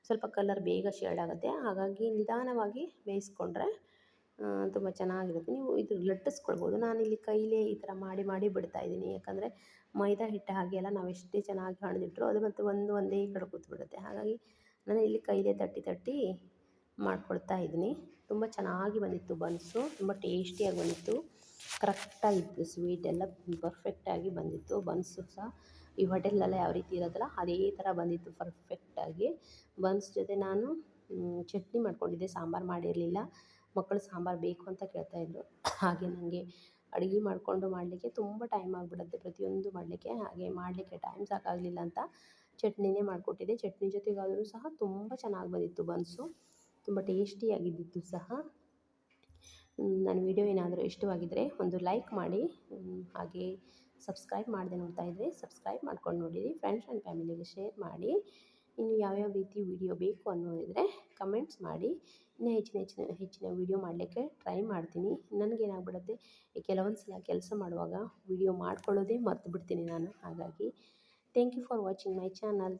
Speaker 1: ಸ್ವಲ್ಪ ಕಲರ್ ಬೇಗ ಶೇಡ್ ಆಗುತ್ತೆ. ಹಾಗಾಗಿ ನಿಧಾನವಾಗಿ ಬೇಯಿಸ್ಕೊಂಡ್ರೆ ತುಂಬ ಚೆನ್ನಾಗಿರುತ್ತೆ. ನೀವು ಇದು ಲಟ್ಟಿಸ್ಕೊಳ್ಬೋದು. ನಾನಿಲ್ಲಿ ಕೈಲೇ ಈ ಥರ ಮಾಡಿ ಬಿಡ್ತಾಯಿದ್ದೀನಿ. ಯಾಕಂದರೆ ಮೈದಾ ಹಿಟ್ಟು ಹಾಗೆ ಎಲ್ಲ ನಾವು ಎಷ್ಟೇ ಚೆನ್ನಾಗಿ ಹಣಿದಿಟ್ಟರು ಅದು ಮತ್ತು ಒಂದೇ ಕಡೆ ಕೂತ್ಬಿಡುತ್ತೆ. ಹಾಗಾಗಿ ನಾನು ಇಲ್ಲಿ ಕೈಲೇ ತಟ್ಟಿ ಮಾಡ್ಕೊಳ್ತಾ ಇದ್ದೀನಿ. ತುಂಬ ಚೆನ್ನಾಗಿ ಬಂದಿತ್ತು ಬನ್ಸು, ತುಂಬ ಟೇಸ್ಟಿಯಾಗಿ ಬಂದಿತ್ತು. ಕರೆಕ್ಟಾಗಿತ್ತು, ಸ್ವೀಟ್ ಎಲ್ಲ ಪರ್ಫೆಕ್ಟಾಗಿ ಬಂದಿತ್ತು. ಬನ್ಸು ಸಹ ಈ ಹೋಟೆಲಲ್ಲ ಯಾವ ರೀತಿ ಇರೋದಲ್ಲ ಅದೇ ಥರ ಬಂದಿತ್ತು ಪರ್ಫೆಕ್ಟಾಗಿ. ಬನ್ಸ್ ಜೊತೆ ನಾನು ಚಟ್ನಿ ಮಾಡ್ಕೊಂಡಿದ್ದೆ, ಸಾಂಬಾರು ಮಾಡಿರಲಿಲ್ಲ. ಮಕ್ಕಳು ಸಾಂಬಾರು ಬೇಕು ಅಂತ ಕೇಳ್ತಾಯಿದ್ರು. ಹಾಗೆ ನನಗೆ ಅಡುಗೆ ಮಾಡಲಿಕ್ಕೆ ತುಂಬ ಟೈಮ್ ಆಗಿಬಿಡುತ್ತೆ ಪ್ರತಿಯೊಂದು ಮಾಡಲಿಕ್ಕೆ. ಹಾಗೆ ಮಾಡಲಿಕ್ಕೆ ಟೈಮ್ ಸಾಕಾಗಲಿಲ್ಲ ಅಂತ ಚಟ್ನಿನೇ ಮಾಡಿಕೊಟ್ಟಿದ್ದೆ. ಚಟ್ನಿ ಜೊತೆಗಾದರೂ ಸಹ ತುಂಬ ಚೆನ್ನಾಗಿ ಬಂದಿತ್ತು ಬನ್ಸು, ತುಂಬ ಟೇಸ್ಟಿಯಾಗಿದ್ದಿತ್ತು ಸಹ. ನನ್ನ ವಿಡಿಯೋ ಏನಾದರೂ ಇಷ್ಟವಾಗಿದ್ದರೆ ಒಂದು ಲೈಕ್ ಮಾಡಿ, ಹಾಗೆ ಸಬ್ಸ್ಕ್ರೈಬ್ ಮಾಡದೆ ನೋಡ್ತಾ ಇದ್ದರೆ ಸಬ್ಸ್ಕ್ರೈಬ್ ಮಾಡ್ಕೊಂಡು ನೋಡಿರಿ. ಫ್ರೆಂಡ್ಸ್ ಆ್ಯಂಡ್ ಫ್ಯಾಮಿಲಿಗೆ ಶೇರ್ ಮಾಡಿ. ಇನ್ನು ಯಾವ್ಯಾವ ರೀತಿ ವಿಡಿಯೋ ಬೇಕು ಅನ್ನೋದಿದ್ರೆ ಕಮೆಂಟ್ಸ್ ಮಾಡಿ. ಇನ್ನೂ ಹೆಚ್ಚಿನ ವಿಡಿಯೋ ಮಾಡಲಿಕ್ಕೆ ಟ್ರೈ ಮಾಡ್ತೀನಿ. ನನಗೇನಾಗ್ಬಿಡುತ್ತೆ, ಕೆಲವೊಂದು ಸಲ ಕೆಲಸ ಮಾಡುವಾಗ ವಿಡಿಯೋ ಮಾಡ್ಕೊಳ್ಳೋದೇ ಮರ್ತು ಬಿಡ್ತೀನಿ ನಾನು. ಹಾಗಾಗಿ thank you for watching my channel.